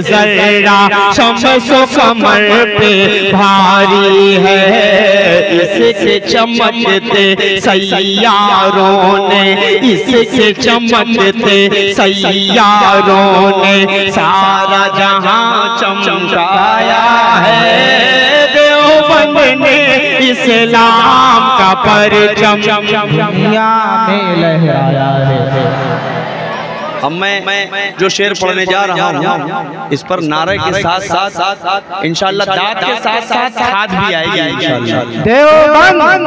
जर्रा शम्सो कमर पे भारी है। इसके चमकते सैयारों ने, इसके चमकते सैयारों ने सारा जहां चमकाया है। देवबंद ने इस्लाम का परचम दुनिया में लहराया है। अब मैं जो शेर पढ़ने जा रहा हूँ इस पर नारे के साथ साथ इंशाअल्लाह दाद के साथ साथ खाद भी आएगी इंशाअल्लाह। देवबंद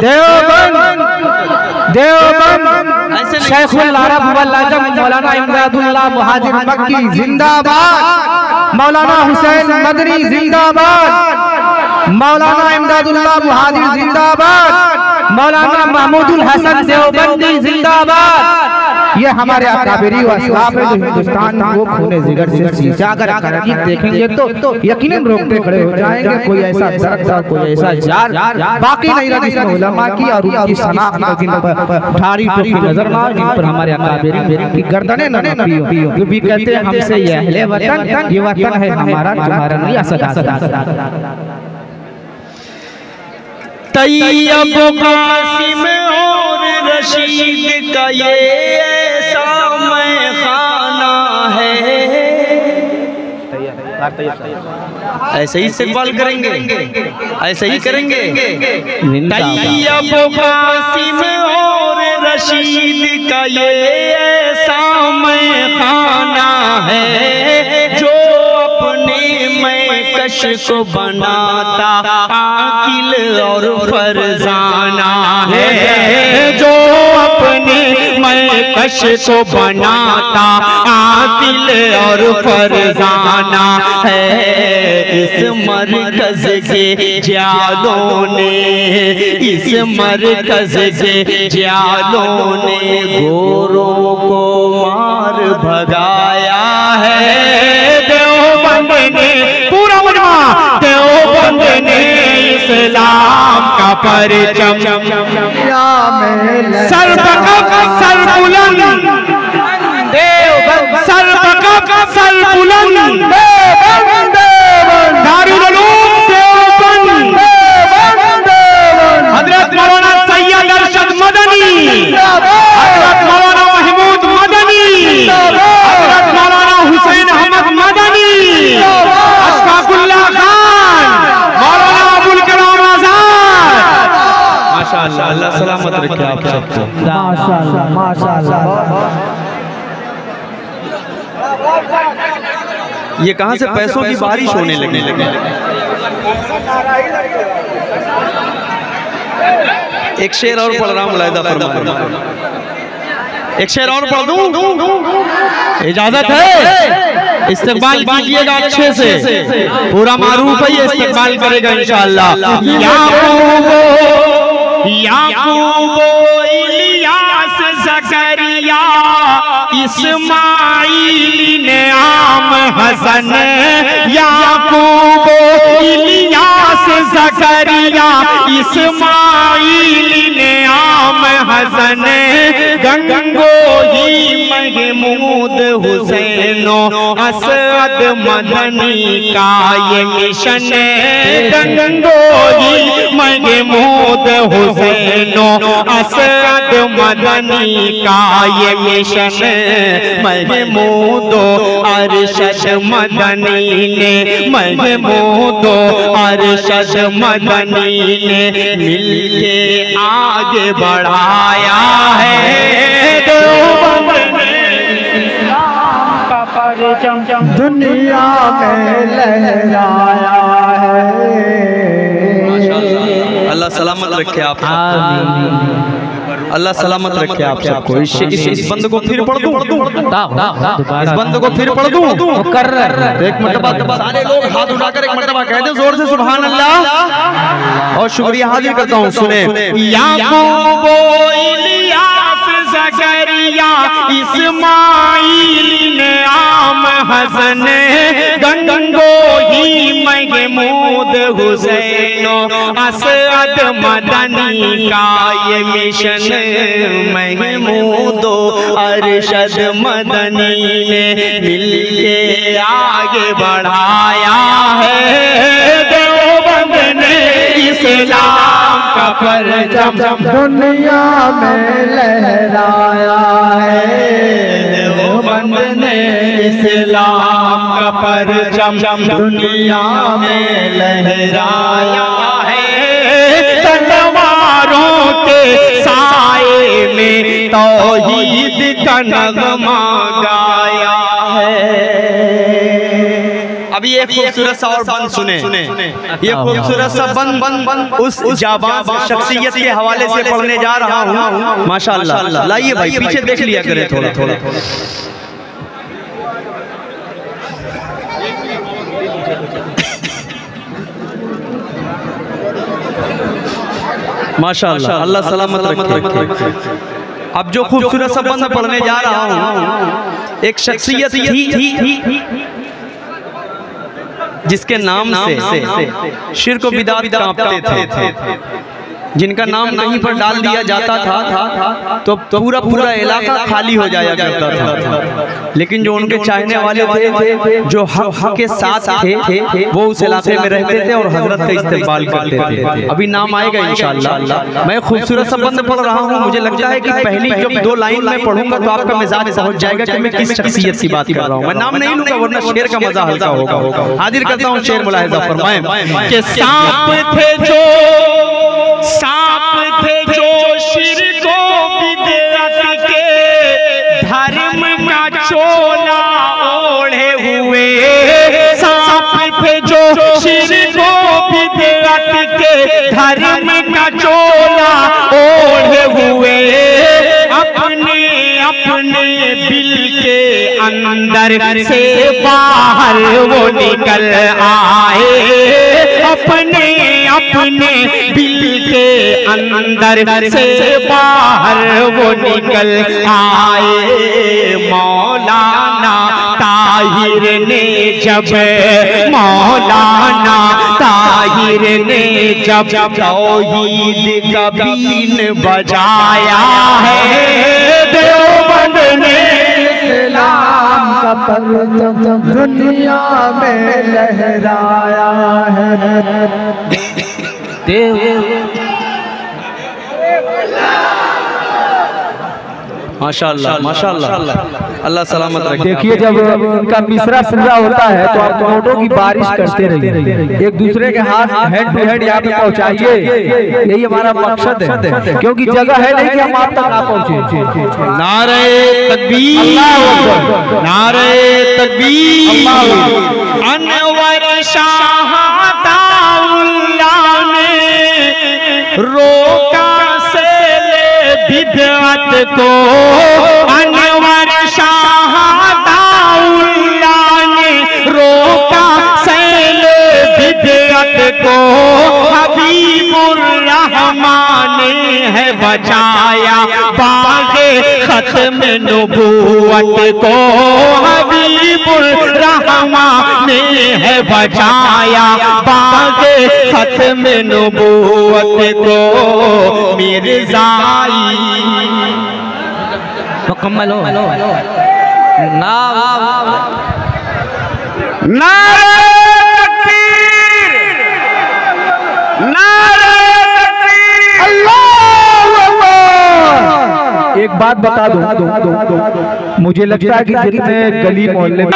देवबंद देवबंद शेखुल अरब वल अजम मौलाना इमदादुल्लाह मुहाजिर मक्की जिंदाबाद, मौलाना हुसैन मदनी जिंदाबाद, मौलाना इमदादुल्लाह मुहाजिर जिंदाबाद, मौलाना महमूदुल हसन देवबंदी जिंदाबाद। ये हमारे अकाबिरी व असलाफ है जो हिंदुस्तान को खूने जिगर से सींचा। अगर अकाबिर देखेंगे तो यकीनन रोकते खड़े हो जाएंगे। कोई ऐसा दरख्त और कोई ऐसा जार बाकी नहीं रहा जिसमें उलमा की और उनकी शनाख्त जिन पर ठाड़ी टोपी नजर मार, जिन पर हमारे अकाबिरी की गर्दनें न नपी हो। जो भी कहते हैं हमसे ये अहले वतन, ये वतन है हमारा, तुम्हारा नहीं। असद तैयब कासिम और रशीद का ये ऐसा मैखाना है। ऐसे ही इस्तेमाल करेंगे, ऐसे ही करेंगे। तैयब कासिम और रशीद का ये ऐसा मैखाना है जो कश को बनाता आकिल और फरजाना है, जो अपने मैं कश को बनाता आकिल और फरजाना है। इस मरकज के जालों ने, इस मरकज के जालों ने गोरों को मार भगाया है। देवबंद ने पूरा मजमा, देवबंद ने इस्लाम का परचम सर सर बुलंद, सर सर बुलंद, दारुल उलूम देवबंद, हजरत मौलाना सैयद अरशद मदनी, हजरत मौलाना महमूद मदनी, हजरत मौलाना हुसैन अहमद मदनी, अशफाकुल्लाह खान, मौलाना अबुल कलाम आजाद। माशाअल्लाह, अल्लाह सलामत रखे आप सबको। माशाअल्लाह माशाअल्लाह। ये कहां से पैसों की बारिश होने लगी। एक शेर और पढ़ रहा हूं, मुलाहिदा फरमाइए। एक शेर और पढ़ दूं, इजाजत है? इस्तेमाल कीजिएगा अच्छे से, पूरा मारूफ है, ये इस्तेमाल करेगा इंशाअल्लाह। याकूब इलियास ज़करिया इस्माईल ने आम हसन, याकूब इलियास ज़करिया इस्माईल ने आम हसन, गंगोही महमूद हुसैनो असद मदनी का ये मिशन, गंगोही महमूद हुसैनो असद मदनी का ये मिशन, महमूदो अरशद मदनी ने, महमूदो अरशद मदनी ने मिलके आगे बढ़ाया है। देवबंद ने इस्लाम का परचम दुनिया में लहराया है। अल्लाह सलामत रखे आप, अल्लाह सलामत रखे आप सबको। इस बंद को फिर पढ़ दूं, इस बंद को फिर पढ़ दूं। एक मरतबा सारे लोग हाथ उठाकर एक मरतबा कह दे जोर से सुभान अल्लाह, और शुक्रिया हाजिर करता हूँ। सुने, याकूब इलियास ज़करिया इस्माईल ने आम हसन, गंगोही महमूद हुसैनो असद मदनी का ये मिशन, महमूदो अरशद मदनी ने मिलके आगे बढ़ाया है। देवबंद ने इस्लाम का परचम दुनिया में लहराया है। देवबंद ने इस्लाम का परचम दुनिया में लहराया है। तलवारों के साए में तौहीद का नगमा गाया है। अभी एक खूबसूरत सा और बंद सुने। ये खूबसूरत सा बंद उस जाबाज शख्सियत के हवाले से पढ़ने जा रहा हूँ। माशाअल्लाह। लाइए भाई, पीछे देख लिया करें थोड़ा थोड़ा। माशाअल्लाह, अल्लाह सलामत रखे। अब जो खूबसूरत सा बंद पढ़ने जा रहा हूँ, एक शख्सियत थी जिसके नाम से शिर्क व बिदअत कांपते थे, जिनका नाम कहीं पर डाल दिया जाता था तो पूरा इलाका खाली हो जाया करता था। लेकिन जो उनके चाहने वाले थे, जो हक के साथ थे, वो उस इलाके में रहते थे और हजरत का इस्तेमाल करते थे। अभी नाम आएगा इंशाअल्लाह। मैं खूबसूरत सा बंद पढ़ रहा हूँ। मुझे लगता है कि पहली जब 2 लाइन में पढ़ूंगा तो आपका मिजाज पहुंच जाएगा कि मैं किस शख्सियत की बात कर रहा हूँ। मैं नाम नहीं लूंगा वरना शेर का मजा हल्का होगा। हाजिर करता हूँ शेर, मुलाहिजा फरमाएं कि सांप थे जो शिर्क व बिदअत के धर्म का चोला ओढ़े हुए। सांप थे जो शिर्क व बिदअत के धर्म का चोला ओढ़े हुए। अपने बिल के अंदर से बाहर वो निकल आए। अपने बिल के अंदर से बाहर वो निकल आए। मौलाना ताहिर ने जब तौहीद का बीन बजाया है। देवबंद ने इस्लाम का परचम दुनिया में लहराया है। माशाअल्लाह, माशाअल्लाह, अल्लाह सलामत रखे। देखिए, जब इनका मिसरा पूरा होता है तो आप नोटों की बारिश करते रहिए, एक दूसरे के हाथ हेड टू हेड यहाँ पे पहुँचाइए। यही हमारा मकसद है, क्योंकि जगह है नहीं कि हम आप तक ना पहुँचे। नारे तकबीर, नारे तकबीर। अनवर शाह अताउल्लाह ने रोका बिदअत को। अनवर शाह अताउल्लाह ने रोका सैल बिदअत को। हबीबुर रहमान ने है बचाया बागे खत्म नबूवत को। हबीबुर रहमान ने है बचाया बागे खत्म नबूवत को। मिर्ज़ाई मुकम्मल हो ना। नारे तकबीर, नारे तकबीर, अल्लाहु अकबर। एक बात बता दूं, मुझे लगता है कि जितने गली मोहल्ले में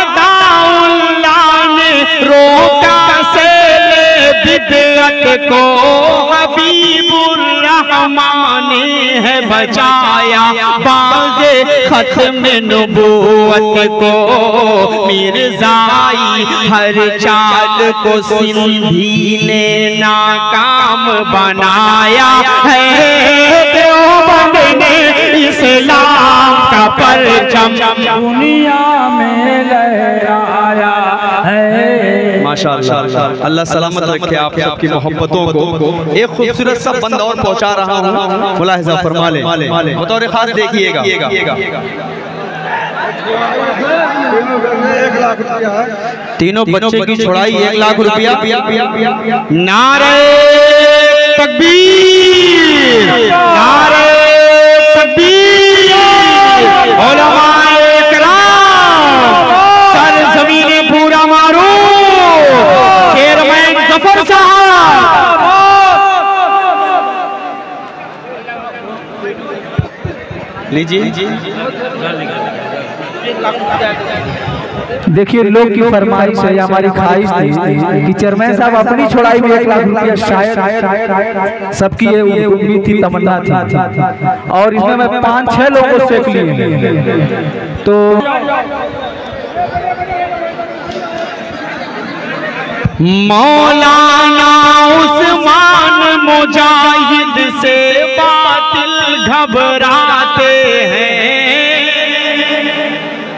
रोका बिदअत को। हबीबुर रहमान ने है बचाया बागे खत्म नबूवत को। मिर्ज़ाई हर चाल को सिंधी ने नाकाम बनाया है। देवबंद ने इस्लाम का परचम दुनिया में लहराया है। माशाअल्लाह, अल्लाह सलामत रखे आप सबकी मोहब्बतों को। एक खूबसूरत सा बंद और पहुंचा रहा हूँ, मुलाहिजा फरमा लें। बतौर खास देखिएगा। तीनों बच्चे की छुड़ाई 1 लाख रुपया। नारे तकबीर, नारे तकबीर। उलमाए किराम सर ज़मीने पूरा मारो। चेयरमैन जफर साहब, लीजिए। देखिए लोग की फरमाइश है, हमारी ख्वाहिश थी कि चेयरमैन साहब अपनी छोड़ाई में 1 लाख रुपया शायद सबकी ये उम्मीद थी, तमन्ना थी, और इसमें मैं 5-6 लोगों को सेक लिए। तो मौलाना उस्मान मुजाहिद से बातिल घबराते हैं।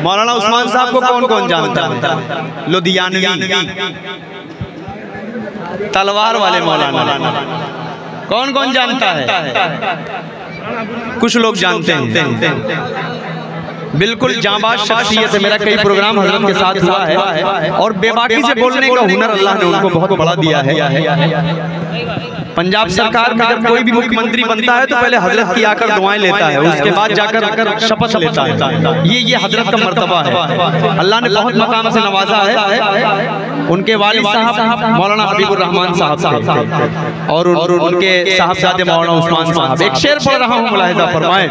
मौलाना उस्मान साहब को कौन कौन जानता है? लुधियानवी तलवार वाले मौलाना कौन कौन जानता है? कुछ लोग जानते हैं। बिल्कुल जांबाज शख्सियत है। मेरा कई प्रोग्राम हजरत के साथ हुआ है और बेबाकी से बोलने का हुनर अल्लाह ने उनको बहुत बड़ा दिया है। पंजाब सरकार में जब कोई भी मुख्यमंत्री बनता है तो पहले हजरत की आकर दुआएं लेता है, उसके बाद जाकर शपथ लेता है। ये हजरत का मर्तबा है। अल्लाह ने बहुत मकाम से नवाजा है। उनके वालिद साहब मौलाना हबीबुर रहमान साहब थे और उनके साहबजादे मौलाना उस्मान साहब। एक शेर पढ़ रहा हूँ, मुलाहिजा फरमाएं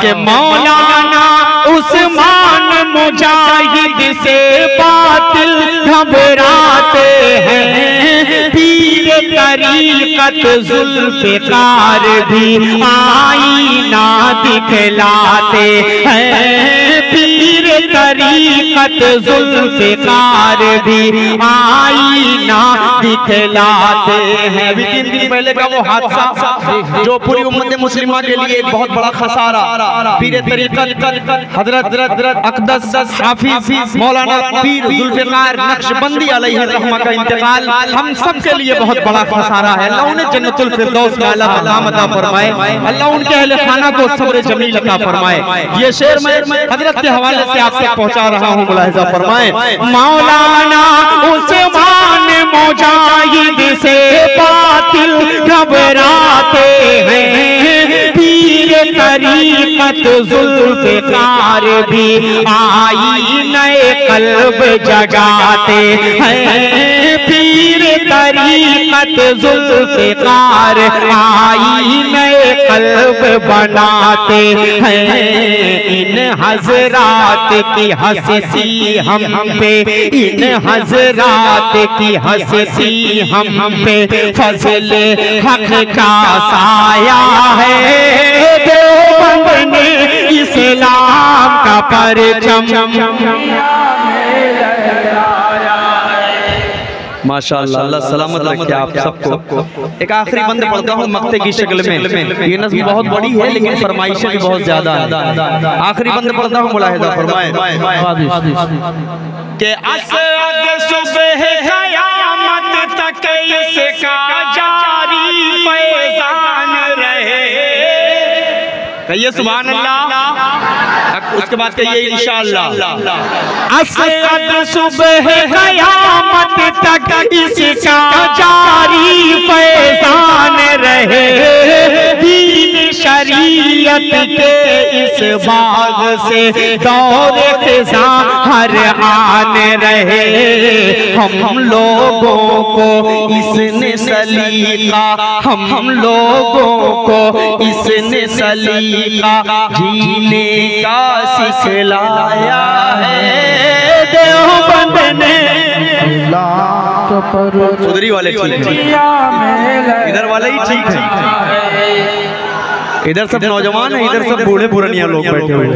कि मौलाना उस्मान मुजाहिद से बातिल घबराते हैं, पीर तरीकत जुल्फ़िकार भी आईना दिखलाते हैं, पीर तरीकत जुल्फ़िकार भी आईना दिखलाते हैं। अभी 3 दिन पहले का वो हादसा जो पूरी उम्मत मुस्लिमा के लिए एक बहुत बड़ा खसारा, पीर तरीकत हजरत अक़दस हाफिज़ मौलाना पीर जुल्फ़िकार नक्शबंदी अलैहि रहमा का इंतकाल हम सब के लिए बहुत बड़ा खसारा है। अल्लाह उन्हें जन्नतुल फिरदौस का मकाम अता फरमाए, अल्लाह उनके अहले खाना को सब्र जमील अता फरमाए। ये शेर मैं हजरत के हवाले से आप तक पहुंचा रहा हूं, मुलाहिजा फरमाए। मौलाना उस्मान मुजाहिद से बातिल घबराते हैं, पीर तरीकत जुल्फ़िकार भी आईने कल्ब जगाते हैं, पीर तरीकत जुल्फ़िकार आईने कल्ब बनाते हैं। इन हजरात की हंसी हम पे, इन हजरात की हंसी हम पे फजल हक का साया है। देवबंद ने इस्लाम का परचम माशाअल्लाह, अल्लाह सलामत रखे आप सबको। एक आखिरी बंद पढ़ता हूँ मक्ते की शक्ल में। ये नज़्म बहुत बड़ी है लेकिन फरमाइशें भी बहुत ज्यादा है। आखिरी बंद पढ़ता हूँ, मुलाहिजा फरमाएं कि असद सुबह क़यामत तक इसका जारी फैज़ान रहे। कहिए सुभान अल्लाह, उसके बाद कहिए इंशाअल्लाह। असद सुबह क़यामत तक इसका जारी फैज़ान रहे, दीन शरीयत के इस बाग से दौरे क़िज़ा हर आन रहे। हम लोगों को इसने सलीका, हम लोगों को इसने सलीका जीने का सिखलाया है। देवबंद ने उधरी वाले ठीक है, इधर वाले ही ठीक है। इधर सब नौजवान है, इधर सब बूढ़े पुरानिया लोग बैठे हुए हैं।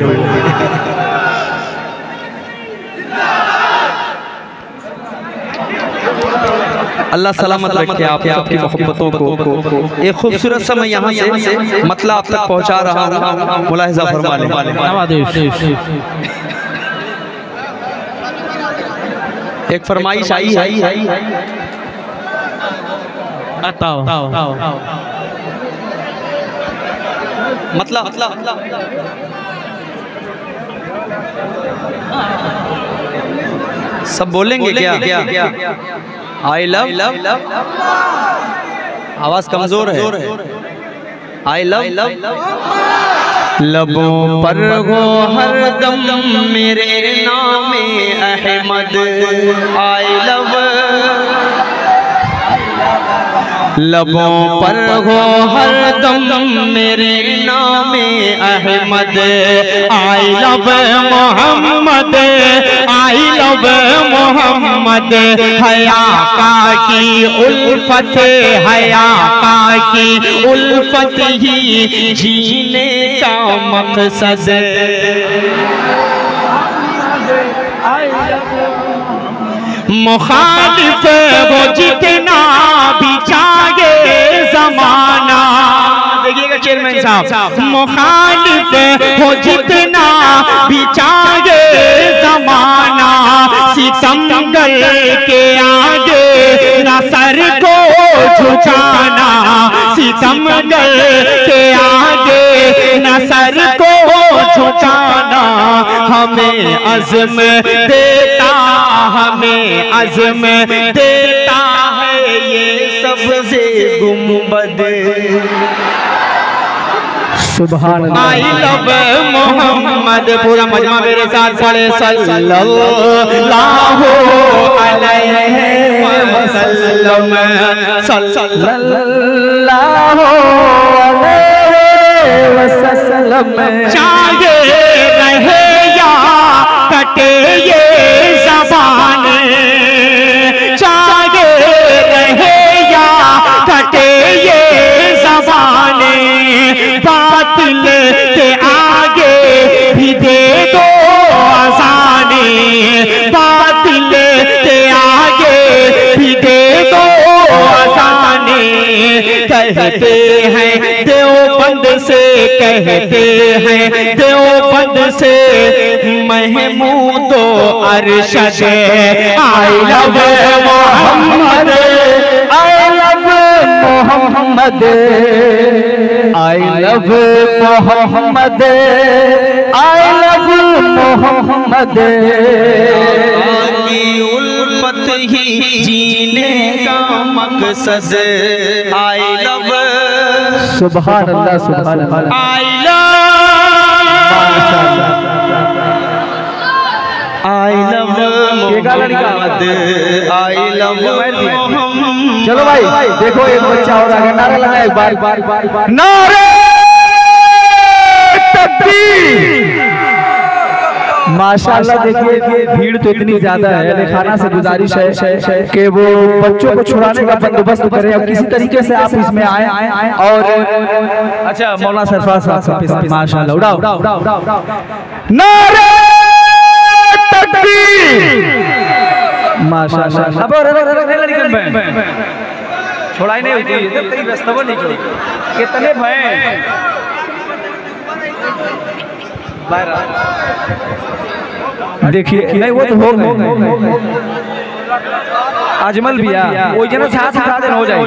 अल्लाह सलामत रखे आप सबकी मोहब्बतों को। एक खूबसूरत सा मैं यहाँ से मतलब आप तक पहुँचा रहा हूँ, मुलाहिजा फरमा लें। एक फरमाइश आई है, मतलब सब बोलेंगे क्या? आई लव, आवाज कमजोर है। आई लव, लबों पर हो हरदम मेरे नामे अहमद। आई लव, लबों पर हो हरदम मेरे नामे Ahmad. I love Mohammad, I love Mohammad. हया का की उल्फत, हया का की उल्फत ही जीने का मकसद। मुखालिफ हो जितना भी चाहे जमाना, देखिएगा चेयरमैन साहब, मुखालिफ हो जितना भी चाहे जमाना, सितमगर के आगे न सर को झुकाना, सितमगर के आगे न सर को झुकाना। हमें अज़्म देता, हमें अज़्म देता है ये सबसे गुंबद। सुभान अल्लाह। आई लव मोहम्मद, पूरा मजमा मेरे साथ पढ़े सल्लल्लाहु अलैहि वसल्लम, सल्लल्लाहु अलैहि वसल्लम। चाहे रहे या कटे ये ज़बान, चाहे रहे या कटे ये ज़बान, बातिल के आगे भी दे दो अज़ाने, बातिल के आगे भी दे दो अज़ाने। कहते हैं देवबंद से, कहते हैं देवबंद से Mahmood Arshad. I love Mohammad, I love Mohammad, I love Mohammad, I love Mohammad. उल्फत ही जीने का मकसद। आई लव, सुभान अल्लाह, सुभान अल्लाह। I love, I love Mohammad, I love Mohammad. चलो भाई देखो एक बच्चा और आगे नारा लगा एक बार, नारे तकबीर। माशाअल्लाह देखिए भीड़ तो इतनी ज्यादा है, खाना से गुजारिश है कि वो बच्चों को छुड़ाने का बंदोबस्त करें। अब किसी तरीके से आप इसमें आए और अच्छा मौलाना सरफराज साहब माशाअल्लाह उड़ाओ नारे तकबीर माशाअल्लाह। अब छोड़ाई नहीं होती कितने भय देखिए नहीं वो तो हो गए अजमल भैया वो जना साथ उठा देना हो जाए।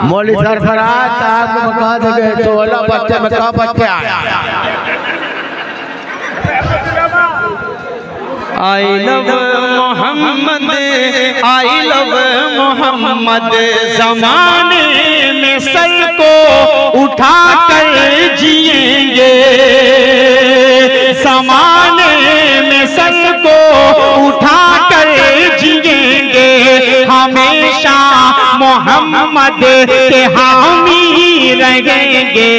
मौली सरफराज साहब को बता देंगे 16 बच्चे में कब बच्चे आया। I love Mohammad, I love Mohammad. ज़माने में सर को उठाकर जिएंगे, ज़माने में सर को उठाकर जिएंगे। हमेशा मोहम्मद के हामी रहेंगे,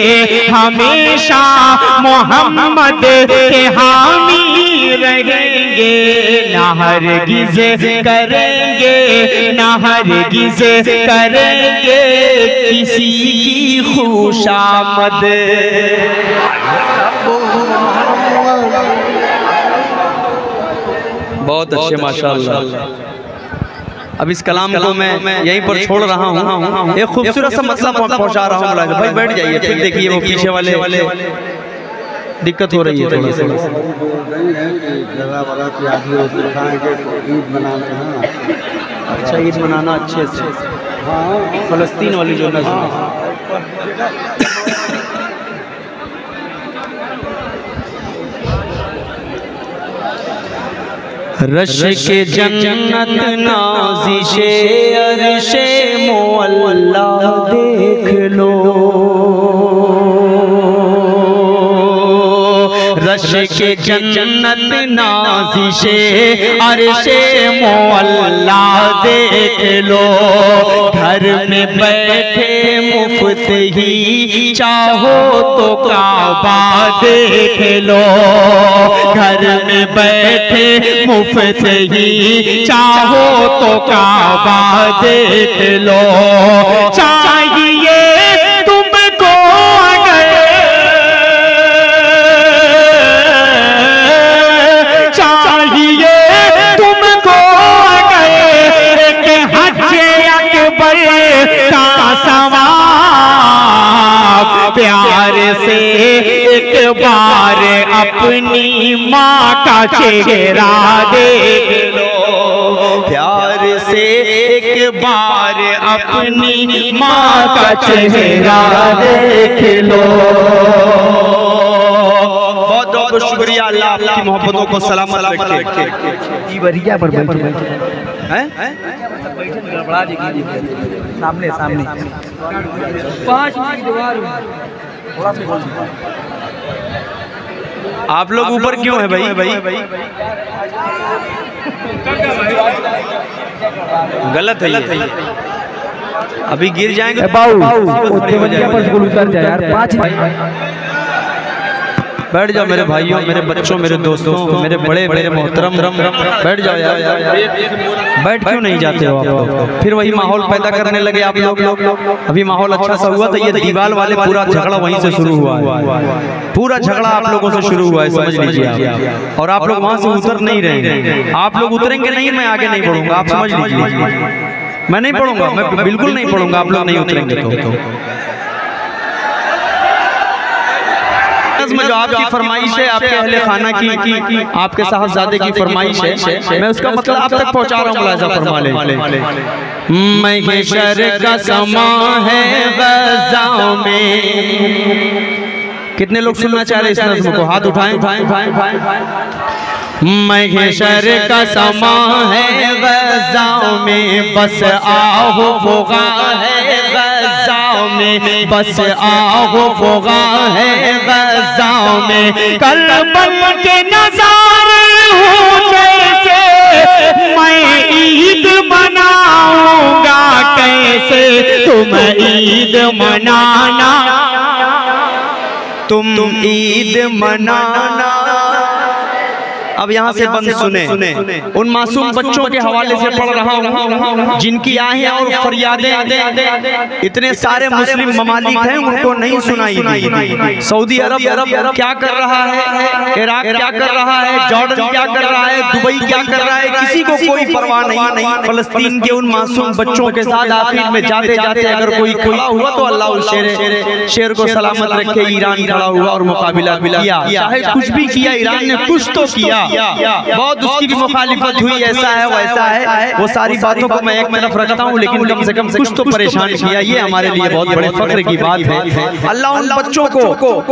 हमेशा मोहम्मद के हामी रहेंगे। ना हरगिज़ करेंगे, ना हरगिज़ करेंगे किसी की खुशामद। बहुत अच्छे माशाअल्लाह। अब इस कलाम को मैं यहीं पर छोड़ रहा हूँ, एक खूबसूरत सा मतलब पहुँचा रहा हूँ। भाई बैठ जाइए, फिर देखिए वो पीछे वाले दिक्कत हो रही है थोड़ी सी। अच्छा ईद मनाना अच्छे से, फलस्तीन वाली जो नज़र रश के जन्नत नाज़िशे अरशे मोअल्ला देख लो, रश के जन्नत नाज़िशे अर्शे मौला देख लो, घर में बैठे मुफ्त ही चाहो तो काबा देख लो, घर में बैठे मुफ्त ही चाहो तो काबा देख लो। चाहिए तुमको अगर चाहिए तुमको अगर एक हज अकबर का सवाब, प्यार से एक बार अपनी माँ का चेहरा देख लो, प्यार से एक बार अपनी माँ का चेहरा देख लो। बहुत बहुत शुक्रिया, अल्लाह आपकी मोहब्बतों को सलामत रखे। बरिया पर बैठे हैं सामने सामने 5 मिनट दीवार थोड़ा सा बोल। आप लोग ऊपर क्यों है भाई? गलत है ये, अभी गिर जाएंगे। बाऊ पर उतर जाए यार। 5 बैठ जाओ मेरे भाइयों, मेरे बच्चों, मेरे दोस्तों, मेरे बड़े मेरे मोहतरम, बैठ जाओ यार। बैठ क्यों नहीं जाते हो आप लोग? फिर वही माहौल पैदा करने लगे आप लोग। अभी माहौल अच्छा सा हुआ था, ये दीवार वाले पूरा झगड़ा वहीं से शुरू हुआ है, पूरा झगड़ा आप लोगों से शुरू हुआ है, समझ लीजिए आप। और आप लोग वहां से उतर नहीं रहे, आप लोग उतरेंगे नहीं, मैं आगे नहीं बढ़ूंगा, आप समझ लीजिए। मैं नहीं पढ़ूंगा, मैं बिल्कुल नहीं पढ़ूंगा, आप लोग नहीं उतरेंगे तो। में जो आपकी फरमाइश है, आपके अहले खाना की, आपके साहबजादे की फरमाइश है, मैं उसका मतलब आप तक पहुंचा रहा हूँ, मुलाहिजा फरमा ले। महशर का समा है गज़ा में, कितने लोग सुनना चाह रहे हैं इस नज़्म को? हाथ उठाएं। महशर का समा है गज़ा में, बस आओ होगा है गज़ा में, बस आओ होगा है गज़ा में, करबल के नज़ारे हो जैसे मैं ईद मनाऊंगा कैसे, तुम ईद मनाना, तुम ईद मनाना। अब यहाँ से बंद सुने, उन मासूम बच्चों के हवाले से पढ़ रहा हूँ जिनकी आहें और फरियादें इतने सारे मुस्लिम ममालिक हैं उनको नहीं सुनाई दी। सऊदी अरब क्या कर रहा है, इराक क्या कर रहा है, जॉर्डन क्या कर रहा है, दुबई क्या कर रहा है, किसी को कोई परवाह नहीं। फलस्तीन के उन मासूम बच्चों के साथ आखिर में जाते जाते अगर कोई खड़ा हुआ तो अल्लाह उस शेर को सलामत रखे। ईरान खड़ा हुआ और मुकाबला किया, चाहे कुछ भी किया, ईरान ने कुछ तो किया, बहुत उसकी भी मुखालिफत हुई, ऐसा है वैसा है, वो सारी बातों को मैं एक तरफ रखता हूँ, लेकिन कम से कम कुछ तो परेशान किया, ये हमारे लिए बहुत बड़े फख्र की बात है। अल्लाह उन बच्चों को,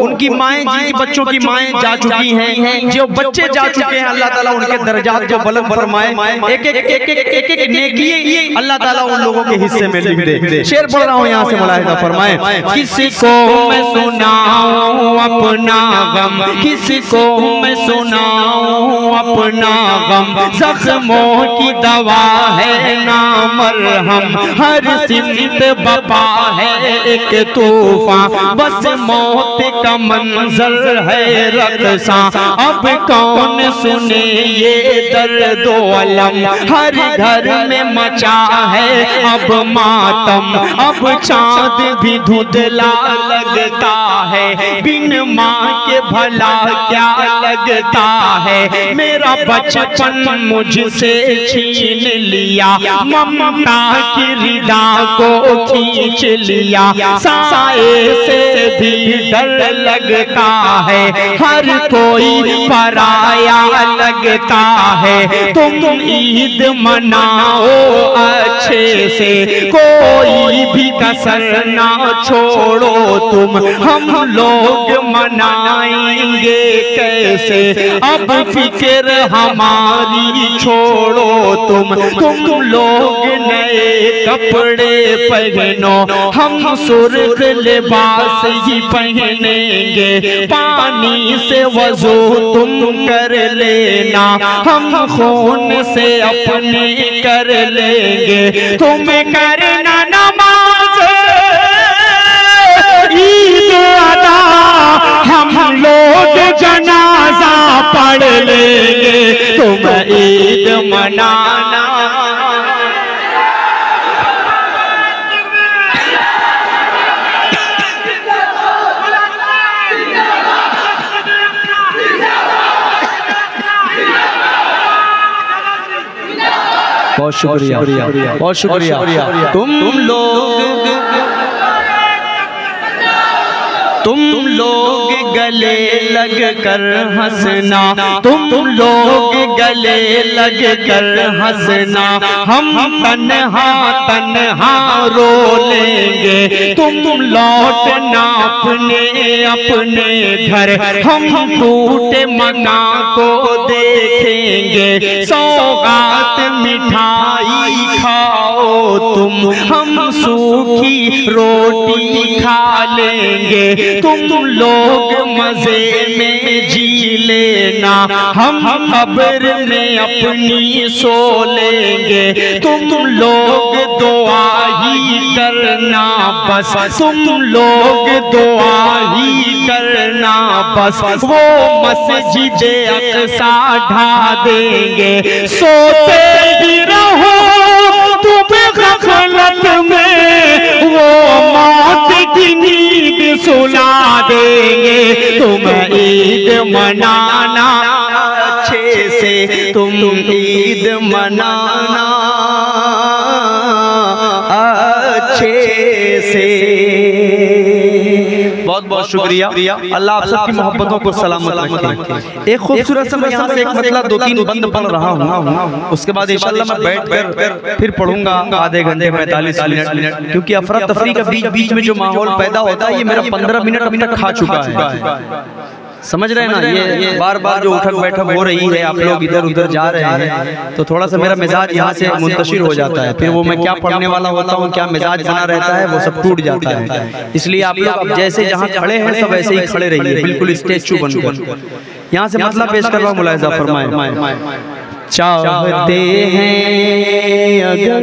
उनकी माएं, जिनकी बच्चों की माएं जा चुकी हैं, जो बच्चे जा चुके हैं, अल्लाह ताला उनके दर्जात को बुलंद फरमाए, एक एक नेकी अल्लाह ताला उन लोगों के हिस्से में लिख दे। शेर पढ़ रहा हूँ यहाँ से, मुलाहिजा फरमाए। किसको मैं सुनाऊं अपना गम, किसको मैं सुनाऊं अपना गम, जख्मों की दवा है ना मरहम, हर सिमत बपा है एक तूफान, बस मौत का मंजर है रक़्सा, अब कौन सुने ये दर्द व अलम, हर घर में मचा है अब मातम, अब चाँद भी धुंधला लगता है, बिन माँ के भला क्या लगता है, मेरा बचपन मुझसे छीन लिया, ममता की रिदा को खींच लिया, साए से भी डर लगता है, हर कोई पराया लगता है, तुम ईद मनाओ अच्छे से, कोई भी कसर ना छोड़ो तुम, हम लोग मनाएंगे कैसे, अब फिक्र हमारी छोड़ो तुम लोग नए कपड़े पहनो, हम सुर्ख लिबास ही पहनेंगे, पानी से वजू तुम कर लेना, हम खून से अपने कर लेंगे, तुम करना नमाज ईद अदा, हम लोग जनाजा पढ़ लेंगे, तुम ईद मनाना। बहुत शुक्रिया, बहुत शुक्रिया। तुम लोग गले लग कर हंसना, तुम लोग गले लग कर हंसना, हम तन्हा रो लेंगे, तुम लौटना अपने घर, हम टूटे मकान को देखेंगे, सौगात मिठाई खाओ तुम, हम सूखी रोटी खा लेंगे, तुम लोग मजे में जी लेना, हम कब्र में अपनी सो लेंगे, तुम लोग दुआ ही करना बस, तुम लोग दुआ ही करना बस, वो मस्जिद अक़सा ढा देंगे, सोते ही रहो तुम गफलत में, वो मौत की नींद सुला देंगे, तुम ईद मनाना अच्छे से, तुम ईद मनाना अच्छे से। बहुत बहुत शुक्रिया, अल्लाह आप सबकी मोहब्बतों को सलामत रखे। एक खूबसूरत सा मैं यहाँ से एक मतलब 2-3 बंद पढ़ रहा हूँ, उसके बाद इंशाल्लाह मैं बैठकर फिर पढ़ूंगा आधे घंटे 45 मिनट, क्योंकि अफरा तफरी का बीच में जो माहौल पैदा होता है ये मेरा 15 मिनट अभी तक खा चुका है। समझ रहे हैं ना, ये बार बार जो उठक बैठक हो रही है, आप लोग इधर उधर जा रहे हैं, तो थोड़ा सा मेरा मिजाज यहाँ से मुंतशिर हो जाता है, फिर वो मैं क्या पढ़ने वाला होता हूँ, क्या मिजाज बना रहता है, वो सब टूट जाता है। इसलिए आप लोग जैसे जहाँ खड़े हैं सब ऐसे ही खड़े रहिए, बिल्कुल स्टैचू बनकर। यहाँ से मतलब पेश कर रहा हूँ, मुलाहिजा फरमाए। चाहते हैं अगर